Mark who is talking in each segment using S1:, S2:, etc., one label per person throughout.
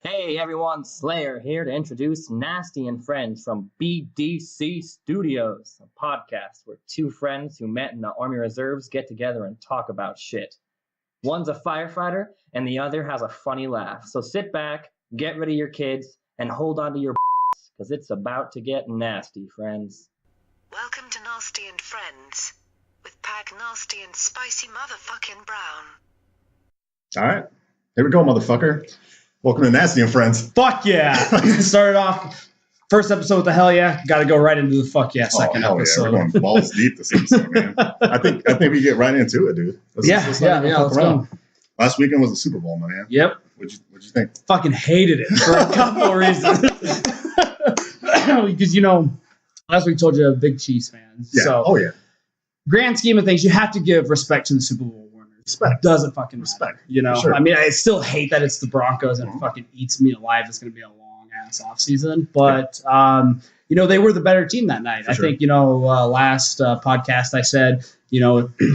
S1: Hey everyone, Slayer here to introduce Nasty and Friends from BDC Studios, a podcast where two friends who met in the Army Reserves get together and talk about shit. One's a firefighter and the other has a funny laugh. So sit back, get rid of your kids, and hold on to your because it's about to get nasty, friends.
S2: Welcome to Nasty and Friends with Pack Nasty and Spicy Motherfucking Brown.
S3: All right, here we go, motherfucker. Welcome to Nasty and Friends.
S4: Fuck yeah. Started off first episode with the hell yeah. Got to go right into the fuck yeah second episode.
S3: Yeah. We're going balls deep this episode, man. I think we get right into it, dude. Let's
S4: go.
S3: Last weekend was the Super Bowl, my man.
S4: Yep.
S3: What'd you think?
S4: Fucking hated it for a couple of reasons. Because, last week told you I'm a big Chiefs fan.
S3: Yeah.
S4: So,
S3: yeah.
S4: Grand scheme of things, you have to give respect to the Super Bowl winners.
S3: Respect.
S4: Doesn't fucking respect.
S3: Sure.
S4: I mean, I still hate that it's the Broncos and it fucking eats me alive. It's going to be a long ass offseason. But, they were the better team that night. I think, last podcast I said,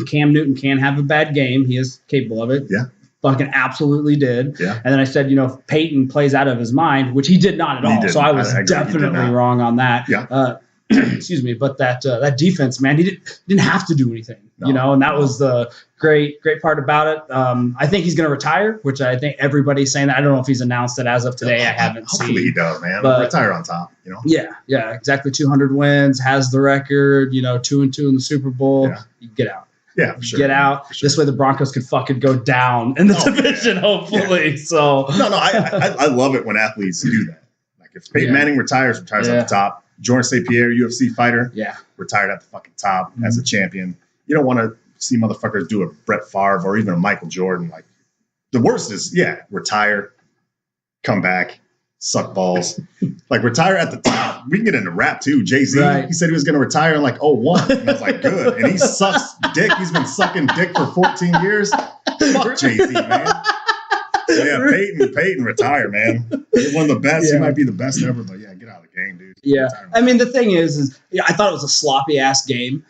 S4: Cam Newton can have a bad game. He is capable of it.
S3: Yeah.
S4: Fucking absolutely did.
S3: Yeah.
S4: And then I said, if Peyton plays out of his mind, which he did not at all. So I was definitely wrong on that.
S3: Yeah.
S4: Excuse me. But that defense, man, he didn't have to do anything, and that was the great part about it. I think he's going to retire, which I think everybody's saying that. I don't know if he's announced it as of today. I haven't seen.
S3: Hopefully he does, man.
S4: But
S3: retire on top,
S4: Yeah, exactly. 200 wins, has the record, 2-2 in the Super Bowl.
S3: Yeah.
S4: You get out.
S3: Yeah, for sure.
S4: Get out. Sure. This way the Broncos could fucking go down in the division, hopefully. Yeah. So
S3: I love it when athletes do that. Like if Peyton Manning retires at the top. Jordan St. Pierre, UFC fighter, retired at the fucking top as a champion. You don't want to see motherfuckers do a Brett Favre or even a Michael Jordan. Like the worst is, retire, come back, suck balls. Like retire at the top. We can get into rap too. Jay-Z, He said he was going to retire in 01. And I was like, good. And he sucks dick. He's been sucking dick for 14 years. Fuck Jay-Z, man. So Peyton, retire, man. You're one of the best. He might be the best ever, but get out of the game, dude.
S4: Yeah. I mean, the thing is I thought it was a sloppy ass game.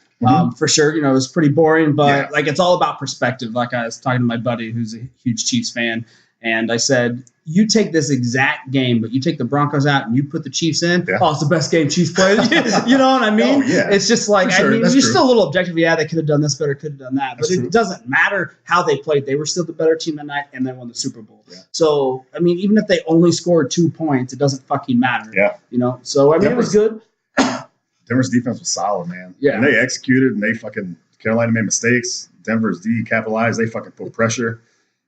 S4: For sure. It was pretty boring, but it's all about perspective. Like I was talking to my buddy who's a huge Chiefs fan, and I said, you take this exact game, but you take the Broncos out and you put the Chiefs in. Yeah. Oh, it's the best game Chiefs played. You know what I mean?
S3: Oh, yeah.
S4: It's just like,
S3: sure.
S4: you're still a little objective. Yeah, they could have done this better, could have done that. But it doesn't matter how they played. They were still the better team that night and they won the Super Bowl. Yeah. So, even if they only scored 2 points, it doesn't fucking matter.
S3: Yeah.
S4: So, it was good.
S3: Denver's defense was solid, man.
S4: Yeah.
S3: And they executed, and Carolina made mistakes. Denver's D capitalized. They fucking put pressure.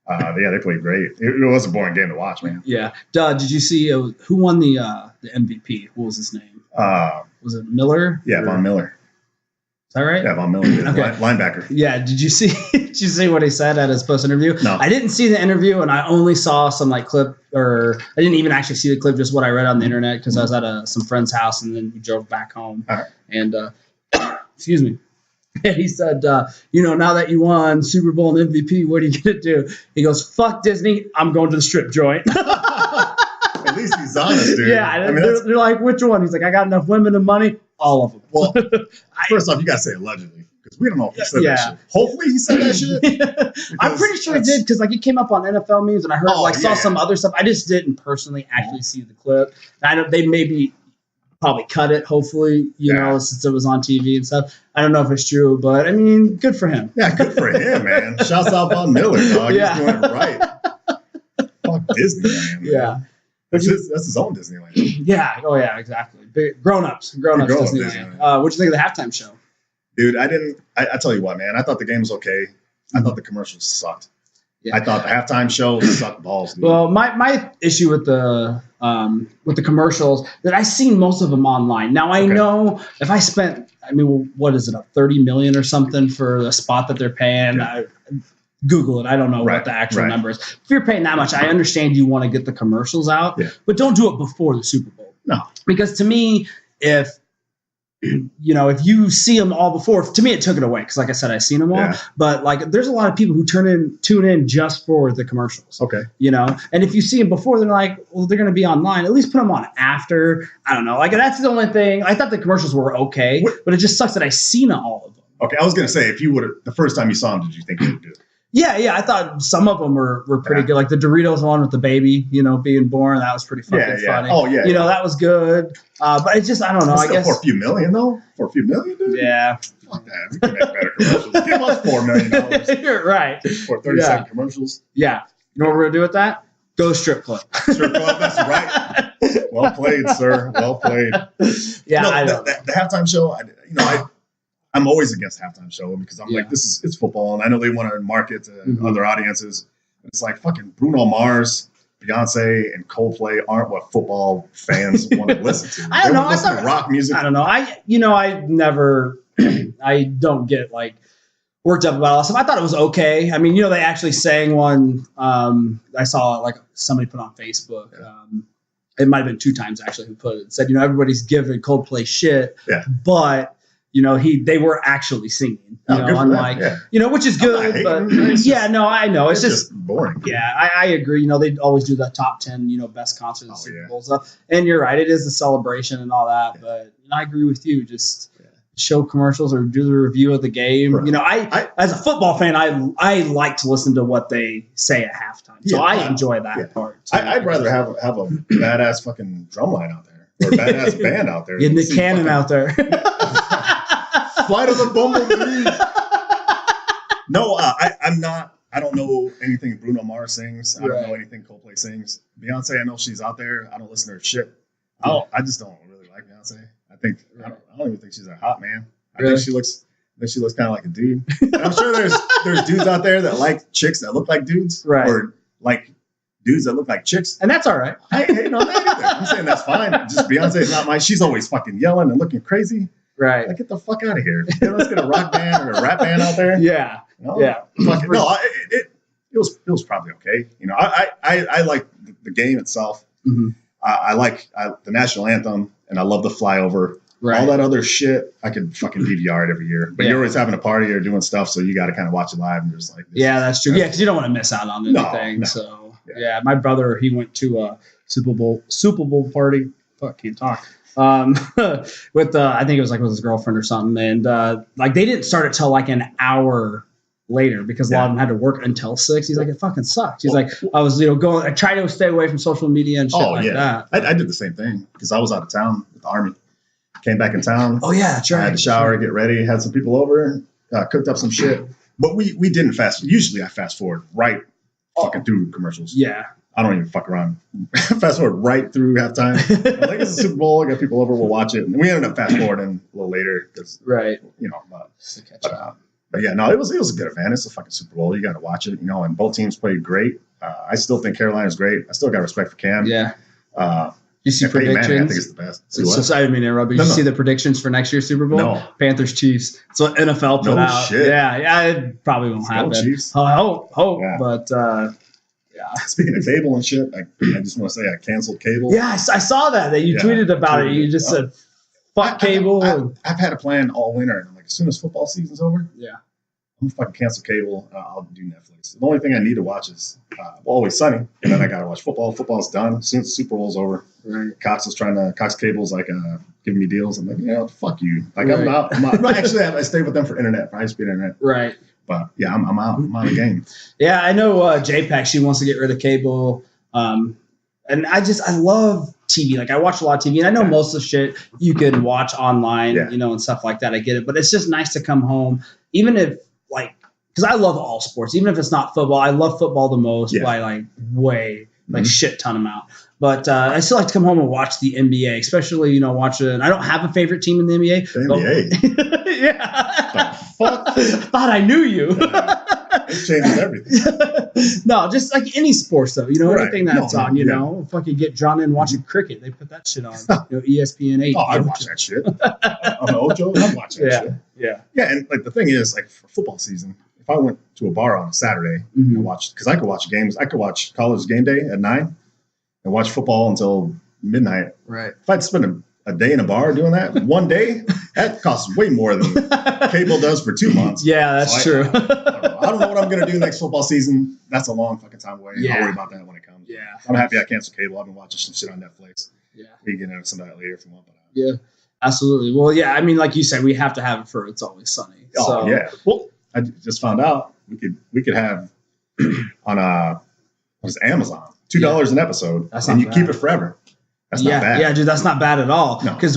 S3: They played great. It was a boring game to watch, man.
S4: Yeah. Did you see who won the MVP? What was his name? Was it Miller?
S3: Yeah, Von Miller.
S4: Is that right?
S3: Yeah, Von Miller. Okay. Linebacker.
S4: Yeah. Did you see what he said at his post interview?
S3: No.
S4: I didn't see the interview, and I only saw some clip, or I didn't even actually see the clip, just what I read on the internet because I was at some friend's house, and then we drove back home.
S3: All right.
S4: And excuse me. And he said, now that you won Super Bowl and MVP, what are you going to do? He goes, fuck Disney. I'm going to the strip joint.
S3: At least he's honest, dude.
S4: Yeah. They're like, which one? He's like, I got enough women and money. All of them.
S3: Well, first off, you got to say allegedly. Because we don't know if he said that shit. Hopefully he said that shit.
S4: I'm pretty sure he did because it came up on NFL memes and I heard saw some other stuff. I just didn't personally actually see the clip. I know they maybe probably cut it, hopefully, since it was on TV and stuff. I don't know if it's true, but good for him.
S3: Yeah, good for him, man. Shouts out Von Miller, dog.
S4: Yeah.
S3: He's doing it right. Fuck Disneyland, man.
S4: Yeah.
S3: That's his own Disneyland.
S4: Yeah. Oh, yeah, exactly. Grown-ups Disneyland. What'd you think of the halftime show?
S3: Dude, I tell you what, man. I thought the game was okay. I thought the commercials sucked. Yeah. I thought the halftime show sucked balls, dude.
S4: Well, my issue with the commercials that I seen most of them online. Now I know if I spent, what is it, $30 million or something for the spot that they're paying?
S3: Yeah.
S4: Google it. I don't know what the actual number is. If you're paying that much, I understand you want to get the commercials out, but don't do it before the Super Bowl.
S3: No,
S4: because to me, if you see them all before, to me, it took it away. Because like I said, I've seen them all, but there's a lot of people who tune in just for the commercials.
S3: Okay.
S4: And if you see them before, they're like, well, they're going to be online. At least put them on after. I don't know. That's the only thing. I thought the commercials were okay, but it just sucks that I've seen all of them.
S3: Okay. I was going to say, if you would have, the first time you saw them, did you think you would do it?
S4: Yeah. I thought some of them were pretty good. Like the Doritos one with the baby, being born. That was pretty fucking funny.
S3: Oh, yeah.
S4: That was good. But it's just, I don't know. I guess.
S3: For a few million, though? For a few million, dude?
S4: Yeah.
S3: Fuck that. We can make better commercials. Give us $4 million.
S4: You're right.
S3: For 30-second commercials.
S4: Yeah. You know what we're going to do with that? Go to strip club.
S3: Strip club, that's right. Well played, sir. Well played.
S4: Yeah,
S3: the halftime show, I'm always against halftime show because I'm like, it's football, and I know they want to market to other audiences. It's like fucking Bruno Mars, Beyonce, and Coldplay aren't what football fans want to listen to.
S4: I don't know.
S3: I thought rock music.
S4: I don't know. I never. I don't get like worked up about all this stuff. I thought it was okay. I mean, they actually sang one. I saw like somebody put on Facebook. It might have been 2 times actually who put it. It said, everybody's giving Coldplay shit, but they were actually singing. Unlike which is good. But I know it's just
S3: boring.
S4: Yeah, I agree. They always do the top 10 best concerts and Super Bowl stuff. And you're right, it is a celebration and all that. But I agree with you. Just show commercials or do the review of the game. Right. I as a football fan, I like to listen to what they say at halftime. So I enjoy that part.
S3: I'd rather have a badass fucking drumline out there or a badass band out there.
S4: In the cannon out there.
S3: Flight of the Bumblebee. No, I'm not. I don't know anything Bruno Mars sings. I don't know anything Coldplay sings. Beyonce, I know she's out there. I don't listen to her shit. I just don't really like Beyonce. I don't even think she's a hot man. I think she looks kind of like a dude. And I'm sure there's dudes out there that like chicks that look like dudes, or like dudes that look like chicks,
S4: and that's all right.
S3: I ain't on that either. I'm saying that's fine. Just Beyonce is not my. She's always fucking yelling and looking crazy.
S4: Right.
S3: Like, get the fuck out of here. Let's get a rock band or a rap band out there.
S4: Yeah.
S3: Fuck it. No, it was probably okay. I like the game itself.
S4: Mm-hmm.
S3: I like the national anthem, and I love the flyover. Right. All that other shit, I could fucking DVR it every year. But you're always having a party or doing stuff, so you got to kind of watch it live and just like.
S4: That's true. Yeah, because you don't want to miss out on anything. No. So my brother, he went to a Super Bowl party. Fuck, can't talk. With I think it was like with his girlfriend or something, and like they didn't start it till like an hour later because a lot of them had to work until 6. He's like, it fucking sucks. He's like, I was going. I tried to stay away from social media and shit that.
S3: I did the same thing because I was out of town with the Army. Came back in town.
S4: Oh yeah, that's right.
S3: I had to shower, get ready, had some people over, cooked up some shit. But we didn't fast. Usually I fast forward right fucking through commercials.
S4: Yeah.
S3: I don't even fuck around. Fast forward right through halftime. I'm like, it's a Super Bowl. I got people over. We'll watch it. And we ended up fast forwarding a little later because, but yeah, no, it was a good event. It's a fucking Super Bowl. You got to watch it, and both teams played great. I still think Carolina's great. I still got respect for Cam.
S4: Yeah. You see predictions?
S3: Manning, I think it's the best.
S4: So I didn't mean to interrupt. Did you see the predictions for next year's Super Bowl?
S3: No.
S4: Panthers Chiefs. That's what NFL put out.
S3: Shit.
S4: Yeah, it probably won't happen.
S3: Chiefs.
S4: I hope.
S3: Yeah.
S4: But
S3: speaking of cable and shit, I just want to say I canceled cable.
S4: Yeah, I saw that you tweeted about it. You just said, "Fuck cable."
S3: I've had a plan all winter, and I'm like, as soon as football season's over, I'm gonna fucking cancel cable. And I'll do Netflix. The only thing I need to watch is Always Sunny, and then I gotta watch football. Football's done as soon as the Super Bowl's over.
S4: Right.
S3: Cox Cable's like giving me deals. I'm like, fuck you. Like I'm out. Actually, I stay with them for internet, for high-speed internet.
S4: Right.
S3: But yeah, I'm out. I'm out of the game.
S4: Yeah, I know JPEG, she wants to get rid of cable. And I love TV. Like I watch a lot of TV, and I know most of the shit you can watch online, and stuff like that. I get it. But it's just nice to come home, even if because I love all sports, even if it's not football. I love football the most by shit ton amount. But I still like to come home and watch the NBA, especially, watch it. I don't have a favorite team in the NBA.
S3: The NBA?
S4: Yeah.
S3: Fuck?
S4: Thought I knew you.
S3: It changes everything.
S4: No, just like any sports, though. Anything that's on, fucking get drawn in watching cricket. They put that shit on. ESPN 8.
S3: Oh, I'd watch that shit. On Ocho, I'd watch that shit.
S4: Yeah.
S3: Yeah, and the thing is, for football season, if I went to a bar on a Saturday and watched, because I could watch games, I could watch College Game Day at 9 and watch football until midnight.
S4: Right.
S3: If I'd spend a day in a bar doing that, one day, that costs way more than cable does for 2 months.
S4: Yeah, that's true.
S3: I don't know what I'm going to do next football season. That's a long fucking time away.
S4: Yeah.
S3: I'll worry about that when it comes.
S4: Yeah.
S3: I'm happy I canceled cable. I've been watching some shit on Netflix.
S4: Yeah.
S3: We can get into some of that later if you want. But,
S4: yeah, absolutely. Well, yeah, I mean, like you said, we have to have it for It's Always Sunny.
S3: Oh, yeah. Well, I just found out we could have on Amazon $2 an episode, and you keep it forever. That's not bad.
S4: Yeah, dude, that's not bad at all. Because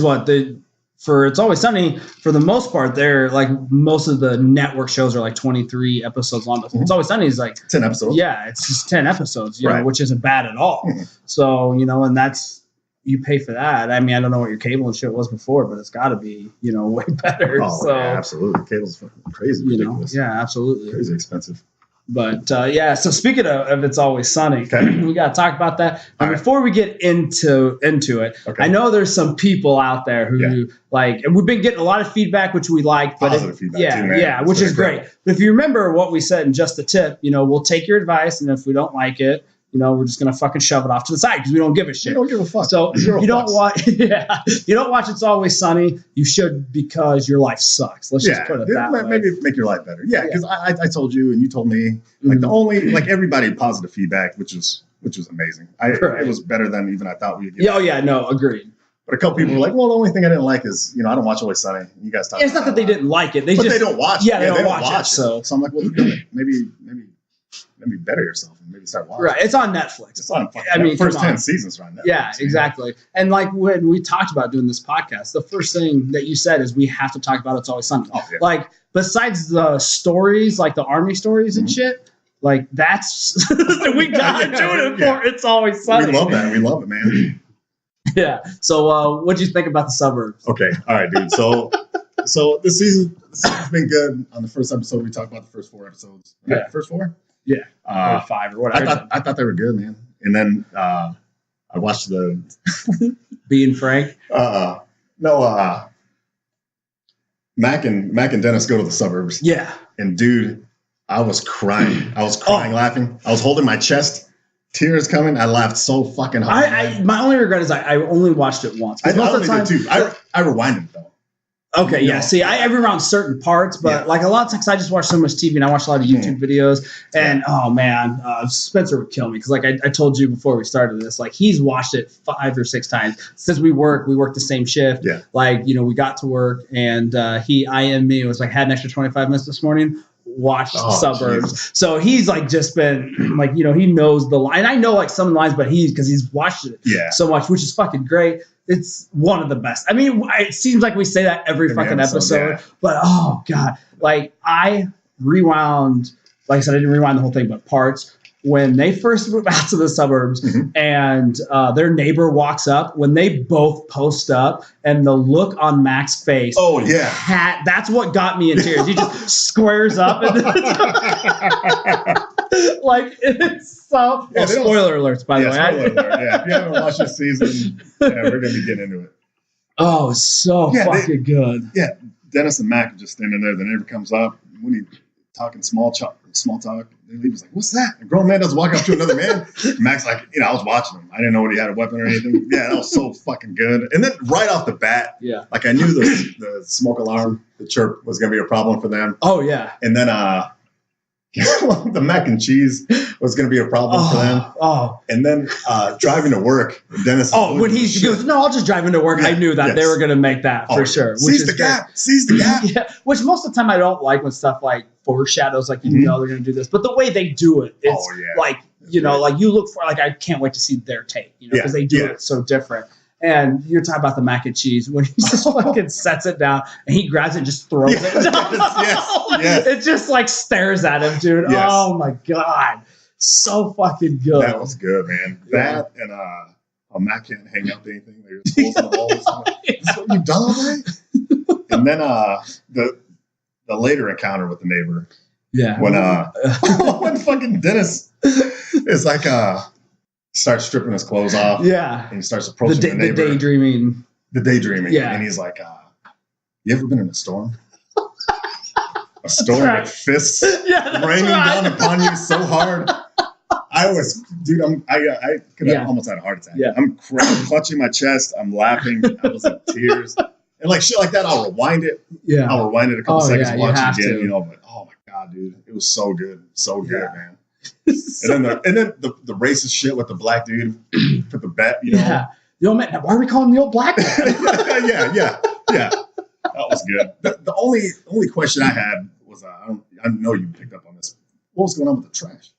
S4: It's Always Sunny, for the most part, they're like most of the network shows are like 23 episodes long. It's Always Sunny is like
S3: 10 episodes.
S4: Yeah, it's just 10 episodes, you know, which isn't bad at all. So, you know, and that's, you pay for that. I mean, I don't know what your cable and shit was before, but it's got to be, you know, way better.
S3: Oh, so, yeah, absolutely. Cable's fucking crazy, ridiculous.
S4: You know, yeah, absolutely.
S3: Crazy expensive.
S4: But so speaking of It's Always Sunny, we got to talk about that. And before we get into it, I know there's some people out there who like, and we've been getting a lot of feedback, which we like. But
S3: positive feedback too, man.
S4: Yeah, which is great. But if you remember what we said in Just the Tip, you know, we'll take your advice, and if we don't like it, you know, we're just gonna fucking shove it off to the side because we don't give a shit.
S3: We don't give a fuck.
S4: So you don't watch. You don't watch It's Always Sunny. You should, because your life sucks. Let's just put it that way.
S3: Maybe make your life better. Yeah, because I told you and you told me like the only everybody had positive feedback, which was amazing. It was better than even I thought we'd get.
S4: Yeah, agreed.
S3: But a couple people were like, "Well, the only thing I didn't like is, you know, I don't watch Always Sunny." You guys talk.
S4: It's not that they didn't like it. They don't
S3: watch.
S4: Yeah, they don't watch it.
S3: So I'm like, well, maybe better yourself and maybe start watching.
S4: Right, it's on Netflix.
S3: It's on. I mean, first 10 seasons are on Netflix.
S4: Yeah, exactly. And like when we talked about doing this podcast, the first thing that you said is we have to talk about It's Always Sunny. Oh, yeah. Like besides the stories, like the Army stories and shit, like that's we gotta do it for It's Always Sunny.
S3: We love that. We love it, man.
S4: Yeah. So what'd you think about the suburbs?
S3: Okay. All right, dude. So this season's been good. On the first episode, we talked about the first 4 episodes. Right?
S4: Yeah.
S3: First 4?
S4: Yeah. Or 5 or whatever.
S3: I thought they were good, man. And then I watched the
S4: Being Frank.
S3: Mac and Dennis go to the suburbs.
S4: Yeah.
S3: And dude, I was crying. Laughing. I was holding my chest. Tears coming. I laughed so fucking hard.
S4: My only regret is I only watched it once.
S3: I only did too. I rewinded it though.
S4: Okay, yeah. See, I rewound certain parts, but like a lot of times I just watch so much TV and I watch a lot of YouTube videos. And oh man, Spencer would kill me because like I told you before we started this, like he's watched it 5 or 6 times since we work the same shift.
S3: Yeah.
S4: Like, you know, we got to work and he IM'd me. It was like, had an extra 25 minutes this morning. Watched Suburbs. Jesus. So he's like just been like, you know, he knows the line. I know like some lines, but because he's watched it so much, which is fucking great. It's one of the best. I mean, it seems like we say that every fucking episode, but oh God, like I rewound, like I said, I didn't rewind the whole thing, but parts when they first move out to the suburbs and their neighbor walks up, when they both post up and the look on Mac's face.
S3: Oh yeah.
S4: That's what got me in tears. He just squares up and like it's so. Yeah, spoiler alerts, by the way.
S3: Spoiler alert. Yeah, if you haven't watched this season, we're gonna be getting into it.
S4: Oh, so fucking good.
S3: Yeah, Dennis and Mac are just standing there. The neighbor comes up when he talking small talk. He was like, "What's that?" A grown man doesn't walk up to another man. Mac's like, you know, I was watching him. I didn't know what he had a weapon or anything. Yeah, that was so fucking good. And then right off the bat, like I knew the smoke alarm, the chirp was gonna be a problem for them.
S4: Oh yeah.
S3: And then the mac and cheese was going to be a problem for them.
S4: Oh.
S3: And then driving to work, Dennis.
S4: Oh, when he goes, no, I'll just drive into work. I knew that they were going to make that for sure.
S3: Seize the gap.
S4: Yeah. Which most of the time I don't like when stuff like foreshadows, like, you know, they're going to do this. But the way they do it, it's like, you know, like you look for, like, I can't wait to see their take, you know, because they do it so different. And you're talking about the mac and cheese when he just fucking sets it down and he grabs it and just throws it down.
S3: Yes.
S4: It just like stares at him, dude. Yes. Oh my God. So fucking good.
S3: That was good, man. That and a Mac can't hang up to anything. They're just closing the walls. So you've done all right? And then the later encounter with the neighbor.
S4: Yeah.
S3: When fucking Dennis is like starts stripping his clothes off.
S4: Yeah.
S3: And he starts approaching the neighbor.
S4: The daydreaming.
S3: Yeah. And he's like, you ever been in a storm? A storm with fists raining down upon you so hard. I could have almost had a heart attack. Yeah. I'm clutching my chest. I'm laughing. I was in tears. And like shit like that, I'll rewind it. Yeah. I'll rewind it a couple seconds, watch it again, you know, but oh my God, dude. It was so good. So good, man. And then the racist shit with the black dude for the bet, you know.
S4: Yeah. The old man, why are we calling him the old black man?
S3: Yeah. That was good. The only question I had was I know you picked up on this what was going on with the trash?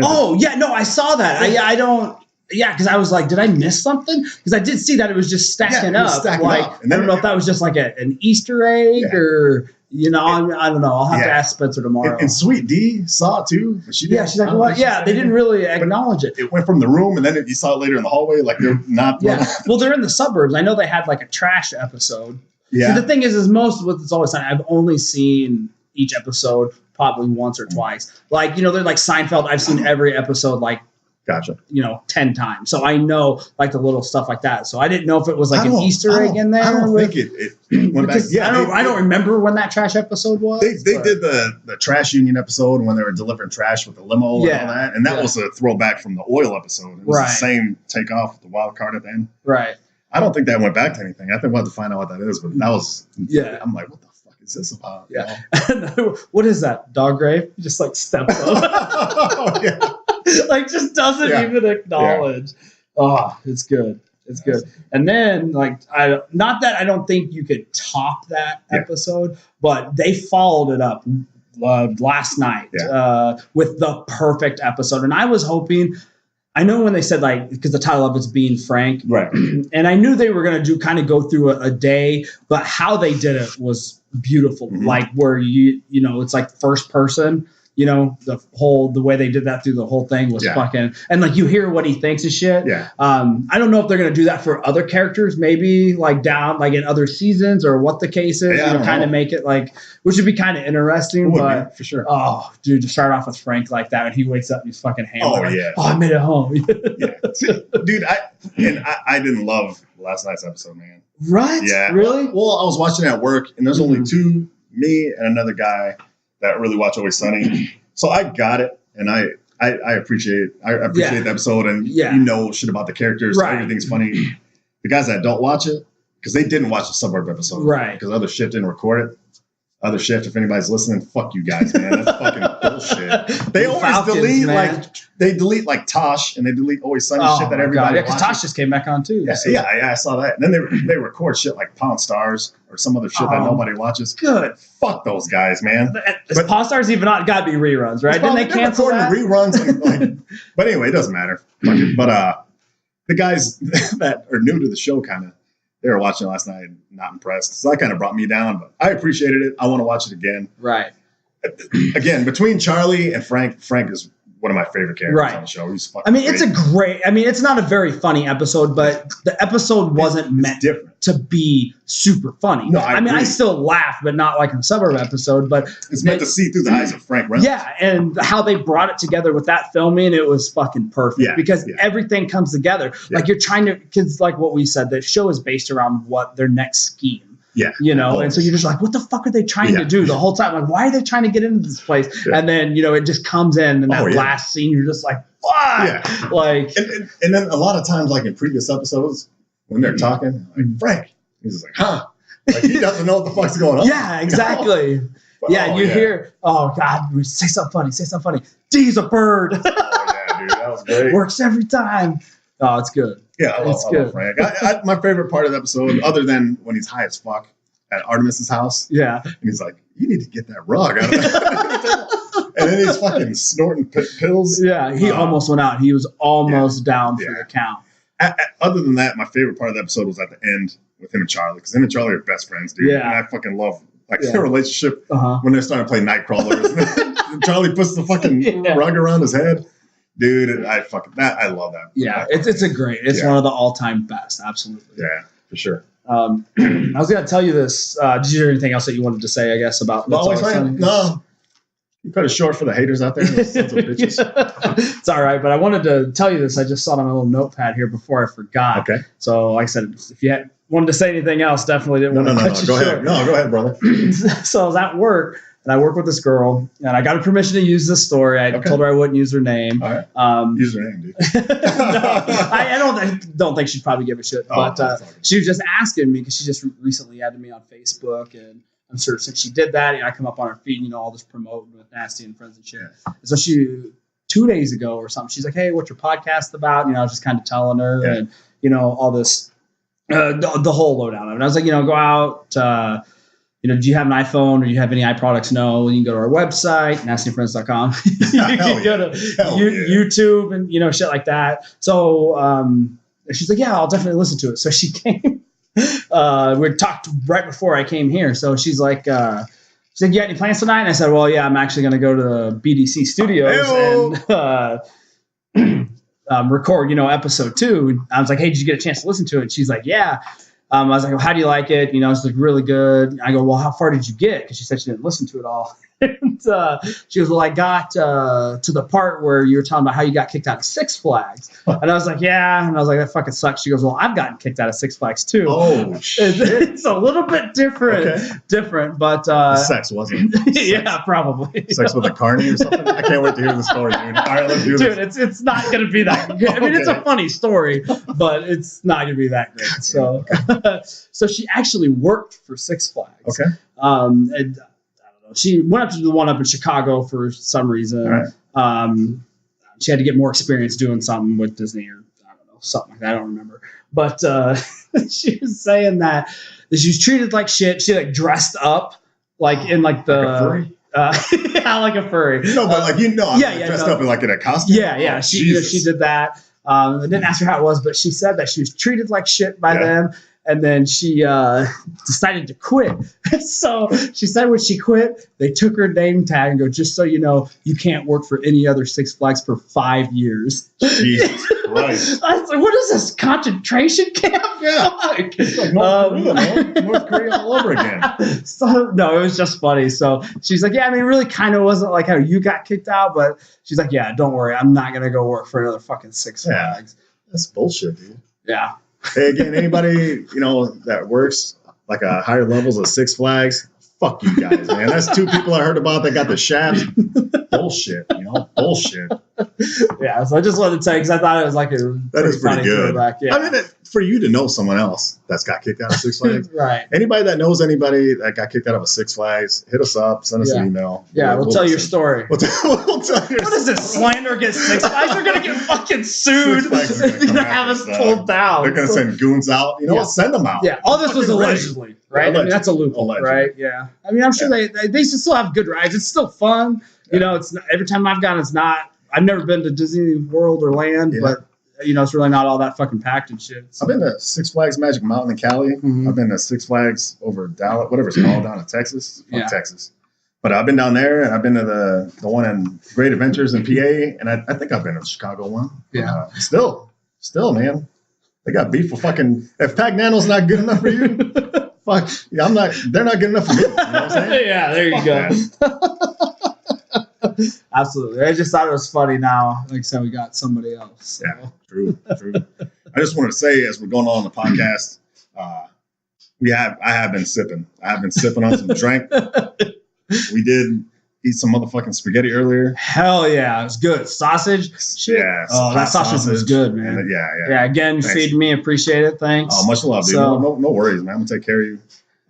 S4: Oh, yeah, no, I saw that. I don't. Yeah, because I was like, did I miss something? Because I did see that it was just stacking up. And I don't know if that was just like an Easter egg or, I don't know. I'll have to ask Spencer tomorrow.
S3: And Sweet D saw it too. She's like,
S4: what? Yeah, they didn't really acknowledge it.
S3: It went from the room, and then you saw it later in the hallway. Like they're not.
S4: Yeah. Well, they're in the suburbs. I know they had like a trash episode.
S3: Yeah.
S4: See, the thing is most of what's always I've only seen each episode probably once or twice. Like, they're like Seinfeld. I've seen every episode like.
S3: Gotcha.
S4: 10 times. So I know like the little stuff like that. So I didn't know if it was like an Easter egg in there.
S3: I don't think it went back. Yeah,
S4: I don't remember when that trash episode was.
S3: They did the trash union episode when they were delivering trash with the limo and all that. And that was a throwback from the oil episode. It was the same takeoff with the wild card at the end.
S4: Right.
S3: I don't think that went back to anything. I think we'll have to find out what that is. But that was, I'm like, what the fuck is this about?
S4: Yeah. What is that? Dog grave? You just like stepped up.
S3: Oh, yeah.
S4: Like just doesn't even acknowledge. Oh, it's good. It's good. And then like not that I don't think you could top that episode, but they followed it up last night with the perfect episode. And I was hoping, I know when they said like, because the title of it's Being Frank,
S3: right?
S4: And I knew they were going to go through a day, but how they did it was beautiful. Mm-hmm. Like where it's like first person. The way they did that through the whole thing was fucking, and like you hear what he thinks of shit.
S3: Yeah.
S4: I don't know if they're gonna do that for other characters, maybe like down like in other seasons or what the case is. Kind of make it like, which would be kind of interesting. But
S3: for sure.
S4: Oh, dude, to start off with Frank like that, and he wakes up and he's fucking hammered.
S3: Oh yeah.
S4: I made it home.
S3: Dude, I didn't love last night's episode, man.
S4: Right?
S3: Yeah.
S4: Really?
S3: Well, I was watching at work, and there's only two, me and another guy that really watch Always Sunny. So I got it, and I appreciate the episode, and shit about the characters. Right. Everything's funny. The guys that don't watch it, because they didn't watch the Suburb episode.
S4: Right.
S3: Because Other Shift didn't record it. Other Shift, if anybody's listening, fuck you guys, man. That's fucking bullshit. They always delete like Tosh, and they delete Always Sunny shit that everybody watches.
S4: Because Tosh just came back on too.
S3: Yeah, I saw that. And then they record shit like Pawn Stars or some other shit that nobody watches.
S4: Good.
S3: Fuck those guys, man.
S4: Is Pawn Stars even not got to be reruns, right? Didn't they cancel that?
S3: Reruns. But anyway, it doesn't matter. But the guys that are new to the show they were watching last night, not impressed. So that kind of brought me down, but I appreciated it. I want to watch it again.
S4: Right.
S3: Again, between Charlie and Frank is one of my favorite characters on the show. He's fucking great.
S4: It's not a very funny episode, but the episode wasn't meant to be super funny.
S3: No,
S4: I still laugh, but not like in the Suburb episode, but
S3: it's meant to see through the eyes of Frank Reynolds.
S4: Yeah, and how they brought it together with that filming, it was fucking perfect because everything comes together. Yeah. Like you're trying to, because like what we said, the show is based around what their next scheme.
S3: Yeah.
S4: And so you're just like, what the fuck are they trying to do the whole time? Like, why are they trying to get into this place? Yeah. And then, it just comes in and that last scene, you're just like, fuck.
S3: Yeah.
S4: Like,
S3: and then a lot of times, like in previous episodes, when they're talking, like, Frank, he's just like, huh? Like, he doesn't know what the fuck's going on.
S4: Yeah, exactly. Hear, oh, God, say something funny. D's a bird.
S3: Oh, yeah, dude, that was great.
S4: Works every time. Oh, it's good.
S3: Yeah, I love Frank. My favorite part of the episode, other than when he's high as fuck at Artemis's house.
S4: Yeah.
S3: And he's like, you need to get that rug out of there. And then he's fucking snorting pills.
S4: Yeah, he almost went out. He was almost down for the count.
S3: Other than that, my favorite part of the episode was at the end with him and Charlie, because him and Charlie are best friends, dude. Yeah. And I fucking love their relationship when they're starting to play Nightcrawlers. And Charlie puts the fucking rug around his head. Dude, I love that.
S4: Yeah, it's one of the all-time best. Absolutely.
S3: Yeah, for sure.
S4: I was going to tell you this. Did you hear anything else that you wanted to say, I guess, about
S3: No. You cut it short for the haters out there. Sons of bitches.
S4: It's all right, but I wanted to tell you this. I just saw it on my little notepad here before I forgot.
S3: Okay.
S4: So, like I said, if you wanted to say anything else, definitely didn't want to cut you short.
S3: Go ahead, brother.
S4: So I was at work. And I work with this girl, and I got her permission to use this story. I told her I wouldn't use her name.
S3: All right. Use her name, dude.
S4: No, I don't think she'd probably give a shit. But she was just asking me because she just recently added me on Facebook, and I'm sure since she did that, I come up on her feed, all this promoting with Nasty and friends and shit. Yeah. And so she 2 days ago or something, she's like, "Hey, what's your podcast about?" I was just kind of telling her, and all this, the whole lowdown of it. I was like, go out. do you have an iPhone or you have any iProducts? No. You can go to our website, nastyfriends.com. You can go to YouTube and, shit like that. So she's like, yeah, I'll definitely listen to it. So she came. We talked right before I came here. So she's like, you got any plans tonight? And I said, well, yeah, I'm actually going to go to the BDC studios and record, episode 2. And I was like, hey, did you get a chance to listen to it? And she's like, yeah. I was like, well, how do you like it? It's like really good. I go, well, how far did you get? Because she said she didn't listen to it all. And she goes, well, I got to the part where you were talking about how you got kicked out of Six Flags. And I was like, yeah. And I was like, that fucking sucks. She goes, well, I've gotten kicked out of Six Flags too.
S3: Oh, shit.
S4: It's a little bit different, but
S3: sex wasn't it?
S4: Yeah, probably.
S3: Sex with a carny or something? I can't wait to hear the story, dude. All right, let's do this.
S4: Dude, it's not going to be that good. I mean, it's a funny story, but it's not going to be that great. So, so she actually worked for Six Flags.
S3: Okay.
S4: And she went up to the one up in Chicago for some reason. Right. She had to get more experience doing something with Disney or I don't know, something like that. I don't remember. But she was saying that she was treated like shit. She dressed up in the like a furry? Yeah, like a furry.
S3: No, but dressed up in a costume.
S4: Yeah. She did that. I didn't ask her how it was, but she said that she was treated like shit by them. And then she decided to quit. So she said when she quit, they took her name tag and go, just so you know, you can't work for any other Six Flags for 5 years. Jesus Christ. I was like, what is this, concentration camp?
S3: Yeah. It's like North Korea, man. North Korea all over again.
S4: So, no, it was just funny. So she's like, yeah, I mean, it really kind of wasn't like how you got kicked out. But she's like, yeah, don't worry. I'm not going to go work for another fucking Six Flags.
S3: That's bullshit, dude.
S4: Yeah.
S3: Hey, again, anybody, that works like higher levels of Six Flags, fuck you guys, man. That's 2 people I heard about that got the shaft. Bullshit, bullshit.
S4: Yeah, so I just wanted to tell you because I thought it was
S3: that is pretty good.
S4: Yeah.
S3: I mean, for you to know someone else that's got kicked out of Six Flags.
S4: Right.
S3: Anybody that knows anybody that got kicked out of a Six Flags, hit us up, send us an email.
S4: Yeah, we'll tell your story.
S3: We'll tell your
S4: What is this, slander against Six Flags? They're going to get fucking sued. They're going to have us pulled down.
S3: They're going to send goons out. You know what? Send them out.
S4: Yeah, all this was allegedly, right? I mean, that's a loophole, right? Yeah. I mean, I'm sure they still have good rides. It's still fun. It's not, every time I've gone, it's not. I've never been to Disney World or Land, but it's really not all that fucking packed and shit. So.
S3: I've been to Six Flags Magic Mountain in Cali. Mm-hmm. I've been to Six Flags over Dallas, whatever it's called, down in Texas. Texas. But I've been down there, and I've been to the one in Great Adventures in PA, and I think I've been to the Chicago one.
S4: Yeah.
S3: Still, man. They got beef for fucking. If Pagnano's not good enough for you, fuck. Yeah, they're not good enough for me. You know what I'm saying?
S4: Yeah, there you go. Absolutely. I just thought it was funny now. Like I said, we got somebody else. So.
S3: Yeah, true. I just wanted to say, as we're going on the podcast, I have been sipping. I have been sipping on some drink. We did eat some motherfucking spaghetti earlier.
S4: Hell yeah. It was good. Sausage? Shit.
S3: Yeah.
S4: Oh, that sausage was good, man. Yeah, again, feed me. Appreciate it. Thanks.
S3: Oh, much love, dude. So, no worries, man. I'm going to take care of you.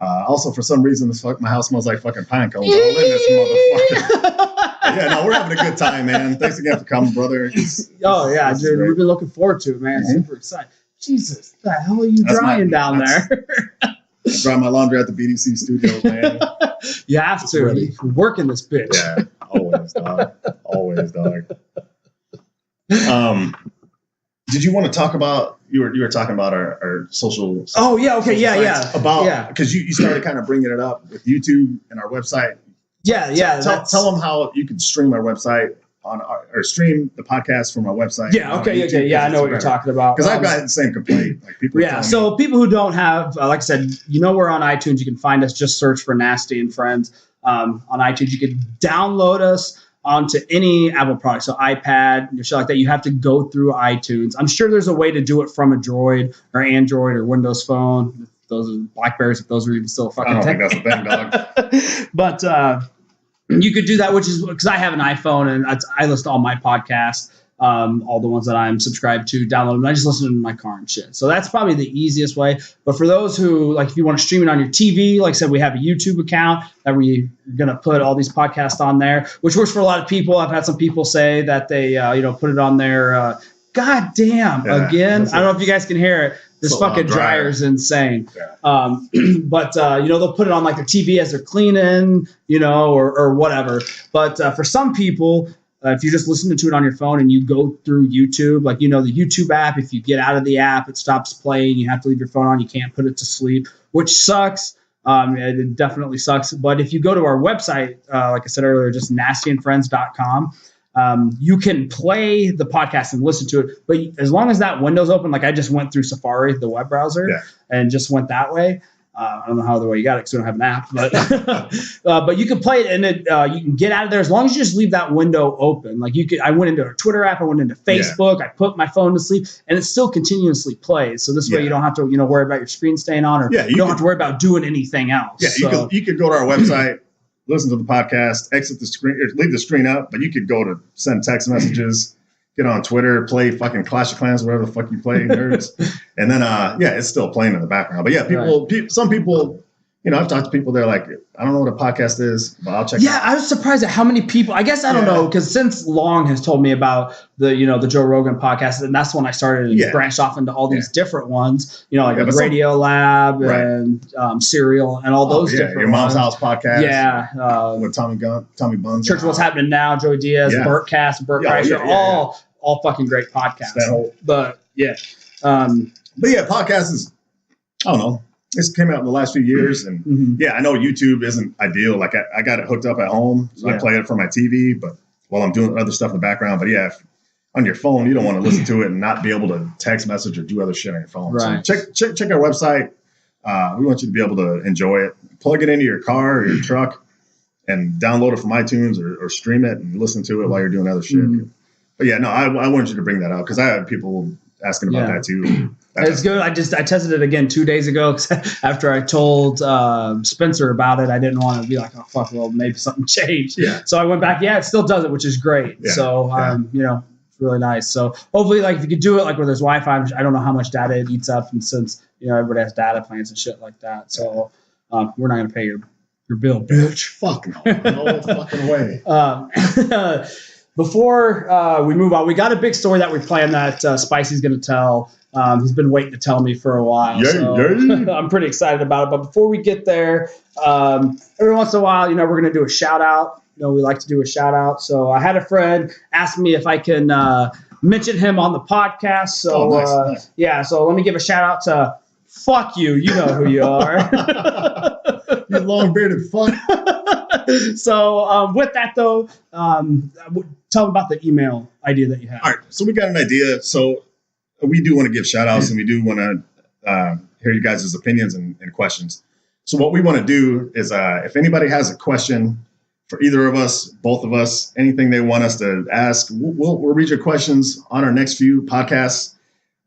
S3: Also, for some reason, my house smells like fucking pine cones all in this motherfucker. Yeah, no, we're having a good time, man. Thanks again for coming, brother.
S4: Dude, we've been looking forward to it, man. Mm-hmm. Super excited. Jesus, what the hell are you drying down there?
S3: I dry my laundry at the BDC studios, man.
S4: You have to. You're working this bitch.
S3: Yeah, always, dog. Always, dog. Did you want to talk about? You were talking about our social.
S4: Oh yeah, okay, yeah.
S3: Because you started kind of bringing it up with YouTube and our website.
S4: Yeah.
S3: Tell them how you can stream our website or stream the podcast from our website.
S4: Yeah. Okay. Yeah, I know what you're talking about.
S3: Because I've got the same complaint. Like people.
S4: Yeah. So people who don't have, like I said, we're on iTunes. You can find us. Just search for Nasty and Friends on iTunes. You can download us onto any Apple product, so iPad, shit like that. You have to go through iTunes. I'm sure there's a way to do it from a Droid or Android or Windows Phone. Those are Blackberries, if those are even still a fucking
S3: thing. I don't think that's a thing,
S4: dog. But you could do that, which is because I have an iPhone and I listen to all my podcasts, all the ones that I'm subscribed to, download them. I just listen to them in my car and shit. So that's probably the easiest way. But for those who, like, if you want to stream it on your TV, like I said, we have a YouTube account that we're going to put all these podcasts on there, which works for a lot of people. I've had some people say that they, put it on their God damn, again. I don't know if you guys can hear it. This fucking dryer is insane. Yeah. But they'll put it on like their TV as they're cleaning, or whatever. But for some people, if you just listen to it on your phone and you go through YouTube, like, the YouTube app, if you get out of the app, it stops playing. You have to leave your phone on. You can't put it to sleep, which sucks. It definitely sucks. But if you go to our website, like I said earlier, just nastyandfriends.com, you can play the podcast and listen to it. But as long as that window's open, like I just went through Safari, the web browser, and just went that way. I don't know how other way you got it because we don't have an app, but you can play it and you can get out of there as long as you just leave that window open. Like I went into a Twitter app, I went into Facebook, I put my phone to sleep, and it still continuously plays. So this way you don't have to worry about your screen staying on, or you don't have to worry about doing anything else.
S3: Yeah, you could go to our website, listen to the podcast, exit the screen, or leave the screen up, but you could go to send text messages. Get on Twitter, play fucking Clash of Clans, whatever the fuck you play, nerds. And then, it's still playing in the background. But yeah, some people, I've talked to people, they're like, I don't know what a podcast is, but I'll check it out. Yeah,
S4: I was surprised at how many people, I guess I don't know, because since Long has told me about the Joe Rogan podcast, and that's when I started and branched off into all these different ones, like Radio Lab and Serial and all those different
S3: Your Mom's House podcast.
S4: Yeah.
S3: With Tommy Buns.
S4: Church What's Happening Now, Joey Diaz, Burtcast, Burt Kreischer, all fucking great podcasts. But
S3: podcasts is, I don't know. This came out in the last few years, and I know YouTube isn't ideal. Like I got it hooked up at home, so I play it from my TV, but while I'm doing other stuff in the background. But if on your phone, you don't want to listen to it and not be able to text message or do other shit on your phone. Right. So check our website. We want you to be able to enjoy it. Plug it into your car or your truck, and download it from iTunes or stream it and listen to it while you're doing other shit. But I wanted you to bring that up because I had people asking about that too.
S4: It's good. I tested it again 2 days ago after I told Spencer about it. I didn't want to be like, oh fuck, well maybe something changed. Yeah. So I went back. Yeah, it still does it, which is great. Yeah. So it's really nice. So hopefully, like if you could do it like where there's Wi-Fi, I don't know how much data it eats up, and since everybody has data plans and shit like that, so we're not gonna pay your bill, bitch.
S3: Fuck no fucking way.
S4: Before we move on, we got a big story that we planned that Spicy's going to tell. He's been waiting to tell me for a while, I'm pretty excited about it. But before we get there, every once in a while, we're going to do a shout out. We like to do a shout out. So I had a friend ask me if I can mention him on the podcast. So nice. So let me give a shout out to fuck you. You know who you are.
S3: You long bearded fuck.
S4: So with that though, tell them about the email idea that you have.
S3: All right, so we got an idea. So we do want to give shout outs and we do want to hear you guys' opinions and questions. So what we want to do is if anybody has a question for either of us, both of us, anything they want us to ask, we'll read your questions on our next few podcasts,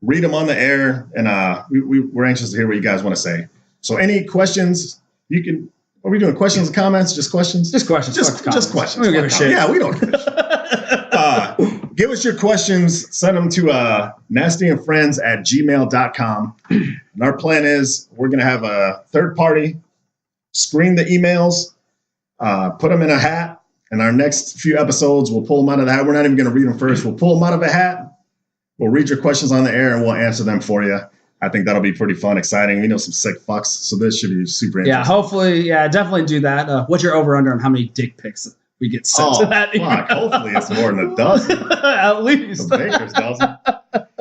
S3: read them on the air, and we're anxious to hear what you guys want to say. So any questions, you can. Are we doing questions and comments? Just questions?
S4: Just questions.
S3: Just questions.
S4: We don't give a shit.
S3: Yeah, we don't give a shit. Give us your questions. Send them to nastyandfriends@gmail.com. And our plan is we're going to have a third party screen the emails, put them in a hat. And our next few episodes, we'll pull them out of the hat. We're not even going to read them first. We'll pull them out of a hat. We'll read your questions on the air and we'll answer them for you. I think that'll be pretty fun, exciting. We know some sick fucks, so this should be super interesting.
S4: Yeah, hopefully, definitely do that. What's your over-under on how many dick pics we get sent to that?
S3: Fuck. Hopefully it's more than a dozen.
S4: At least.
S3: The baker's dozen.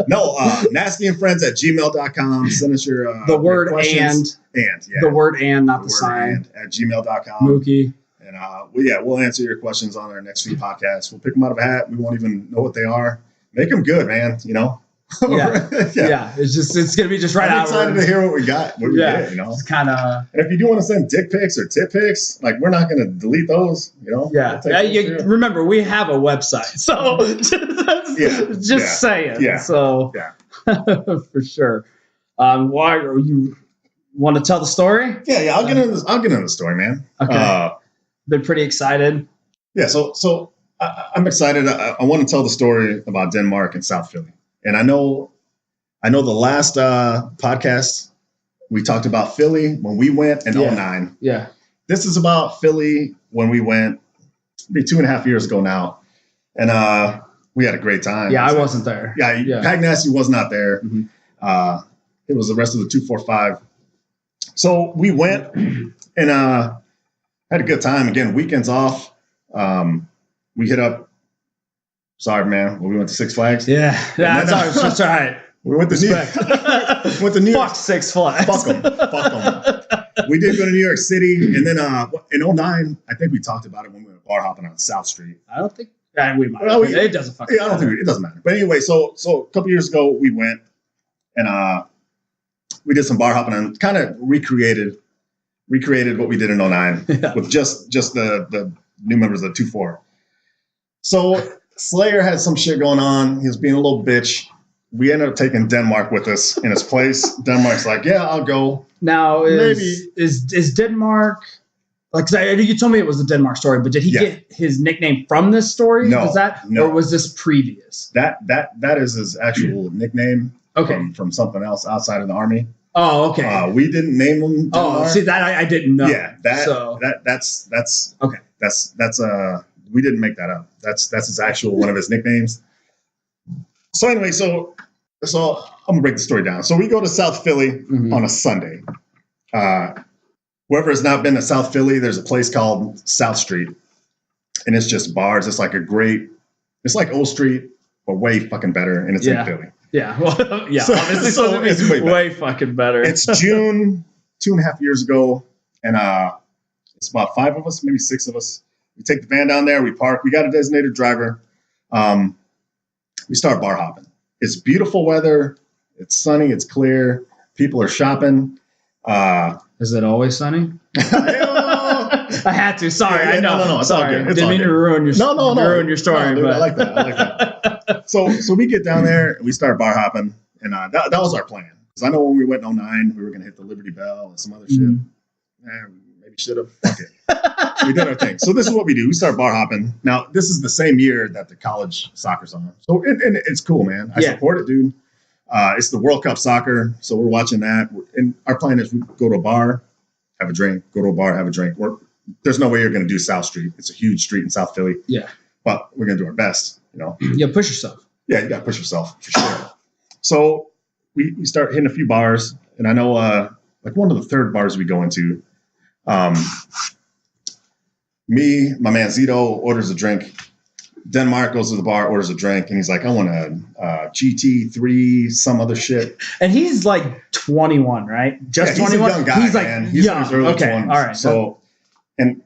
S3: No, nastyandfriends@gmail.com. Send us your
S4: the word
S3: and.
S4: The word and, not the sign.
S3: @gmail.com.
S4: Mookie.
S3: And we'll answer your questions on our next few podcasts. We'll pick them out of a hat. We won't even know what they are. Make them good, man.
S4: It's gonna be just right out.
S3: I'm excited to hear what we got. Get,
S4: It's kind of.
S3: And if you do want to send dick pics or tit pics, like we're not gonna delete those.
S4: Remember, we have a website, so just saying. Yeah. So for sure. Why are you want to tell the story?
S3: Yeah. I'll get into the story, man.
S4: Okay. Been pretty excited.
S3: Yeah. So I'm excited. I want to tell the story about Denmark and South Philly. And I know the last podcast we talked about Philly when we went in 2009.
S4: Yeah.
S3: This is about Philly when we went maybe 2.5 years ago now. And We had a great time.
S4: Yeah, I wasn't there.
S3: Yeah. Pag Nasty was not there. Mm-hmm. It was the rest of the 245. So we went and had a good time. Again, weekends off. We hit up. Sorry, man. We went to Six Flags.
S4: Yeah, that's all right.
S3: We went to New York.
S4: Fuck Six Flags.
S3: Fuck them. We did go to New York City, and then in 2009, I think we talked about it when we were bar hopping on South Street.
S4: I don't think we might. It doesn't fucking matter.
S3: I don't think it doesn't matter. But anyway, so a couple years ago, we went and we did some bar hopping and kind of recreated what we did in 2009 with just the new members of 2-4. So Slayer had some shit going on. He was being a little bitch. We ended up taking Denmark with us in his place. Denmark's like, yeah, I'll go.
S4: Now, is Denmark, like, you told me it was the Denmark story, but did he get his nickname from this story?
S3: No,
S4: or was this previous?
S3: That is his actual nickname. Okay. From something else outside of the army.
S4: Oh, okay.
S3: We didn't name him Denmark.
S4: Oh, see, that I didn't know.
S3: Yeah, that's okay. That's we didn't make that up. That's his actual one of his nicknames. So anyway, so I'm gonna break the story down. So we go to South Philly on a Sunday. Whoever has not been to South Philly, there's a place called South Street, and it's just bars. It's like it's like Old Street, but way fucking better, and it's in Philly.
S4: Yeah, well, yeah. Obviously, so it's way fucking better.
S3: It's June 2.5 years ago, and it's about 5 of us, maybe 6 of us. We take the van down there. We park. We got a designated driver. We start bar hopping. It's beautiful weather. It's sunny. It's clear. People are shopping.
S4: Is it always sunny? I had to. Sorry, I know.
S3: No. It's
S4: sorry.
S3: All good.
S4: Didn't mean to ruin your ruin your story.
S3: No, dude,
S4: but
S3: I like that. So we get down there and we start bar hopping, and that was our plan. Because I know when we went in 2009, we were going to hit the Liberty Bell and some other shit. Maybe should have. Fuck it. We did our thing. So this is what we do. We start bar hopping. Now, this is the same year that the college soccer's on. So and it's cool, man. I support it, dude. It's the World Cup soccer. So we're watching that. And our plan is we go to a bar, have a drink, go to a bar, have a drink. There's no way you're going to do South Street. It's a huge street in South Philly.
S4: Yeah.
S3: But we're going to do our best, you know.
S4: Yeah, push yourself.
S3: Yeah, you got to push yourself for sure. So we start hitting a few bars. And I know like one of the third bars we go into, me, my man Zito orders a drink. Denmark goes to the bar, orders a drink, and he's like, I want a GT3, some other shit.
S4: And he's like 21, right? Just 21?
S3: He's a young guy,
S4: he's like
S3: man. He's
S4: young.
S3: in his early 20s.
S4: All right.
S3: So, and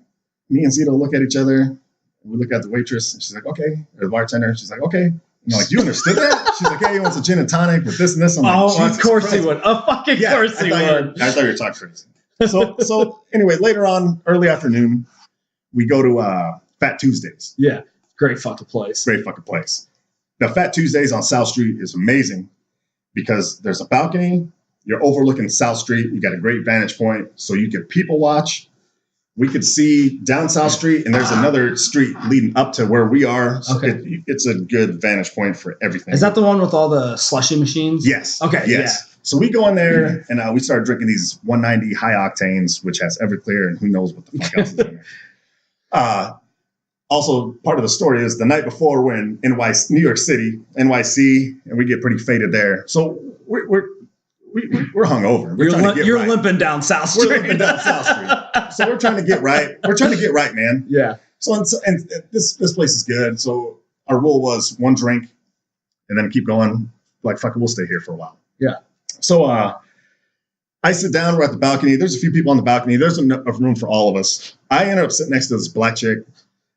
S3: me and Zito look at each other. And we look at the waitress, and she's like, okay. Or the bartender, she's like, okay. And I'm like, you understood that? She's like, yeah, he wants a gin and tonic with this and this. I'm like,
S4: of course he would. Of fucking course he would.
S3: I thought you were talking crazy. So anyway, later on, early afternoon, we go to Fat Tuesdays.
S4: Yeah. Great fucking place.
S3: The Fat Tuesdays on South Street is amazing because there's a balcony. You're overlooking South Street. You got a great vantage point, so you could people watch. We could see down South Street, and there's another street leading up to where we are. So it's a good vantage point for everything.
S4: Is that the one with all the slushy machines?
S3: Yes.
S4: Okay.
S3: Yes. Yeah. So we go in there, and we start drinking these 190 high octanes, which has Everclear, and who knows what the fuck else is in there. Also, part of the story is the night before we're in New York City, NYC, and we get pretty faded there. So we're hungover.
S4: You're limping down South Street.
S3: We're limping down South Street. So we're trying to get right. We're trying to get right, man.
S4: Yeah.
S3: So and this place is good. So our rule was one drink, and then keep going. Like, fuck it, we'll stay here for a while.
S4: Yeah.
S3: So I sit down. We're at the balcony. There's a few people on the balcony. There's enough room for all of us. I ended up sitting next to this black chick.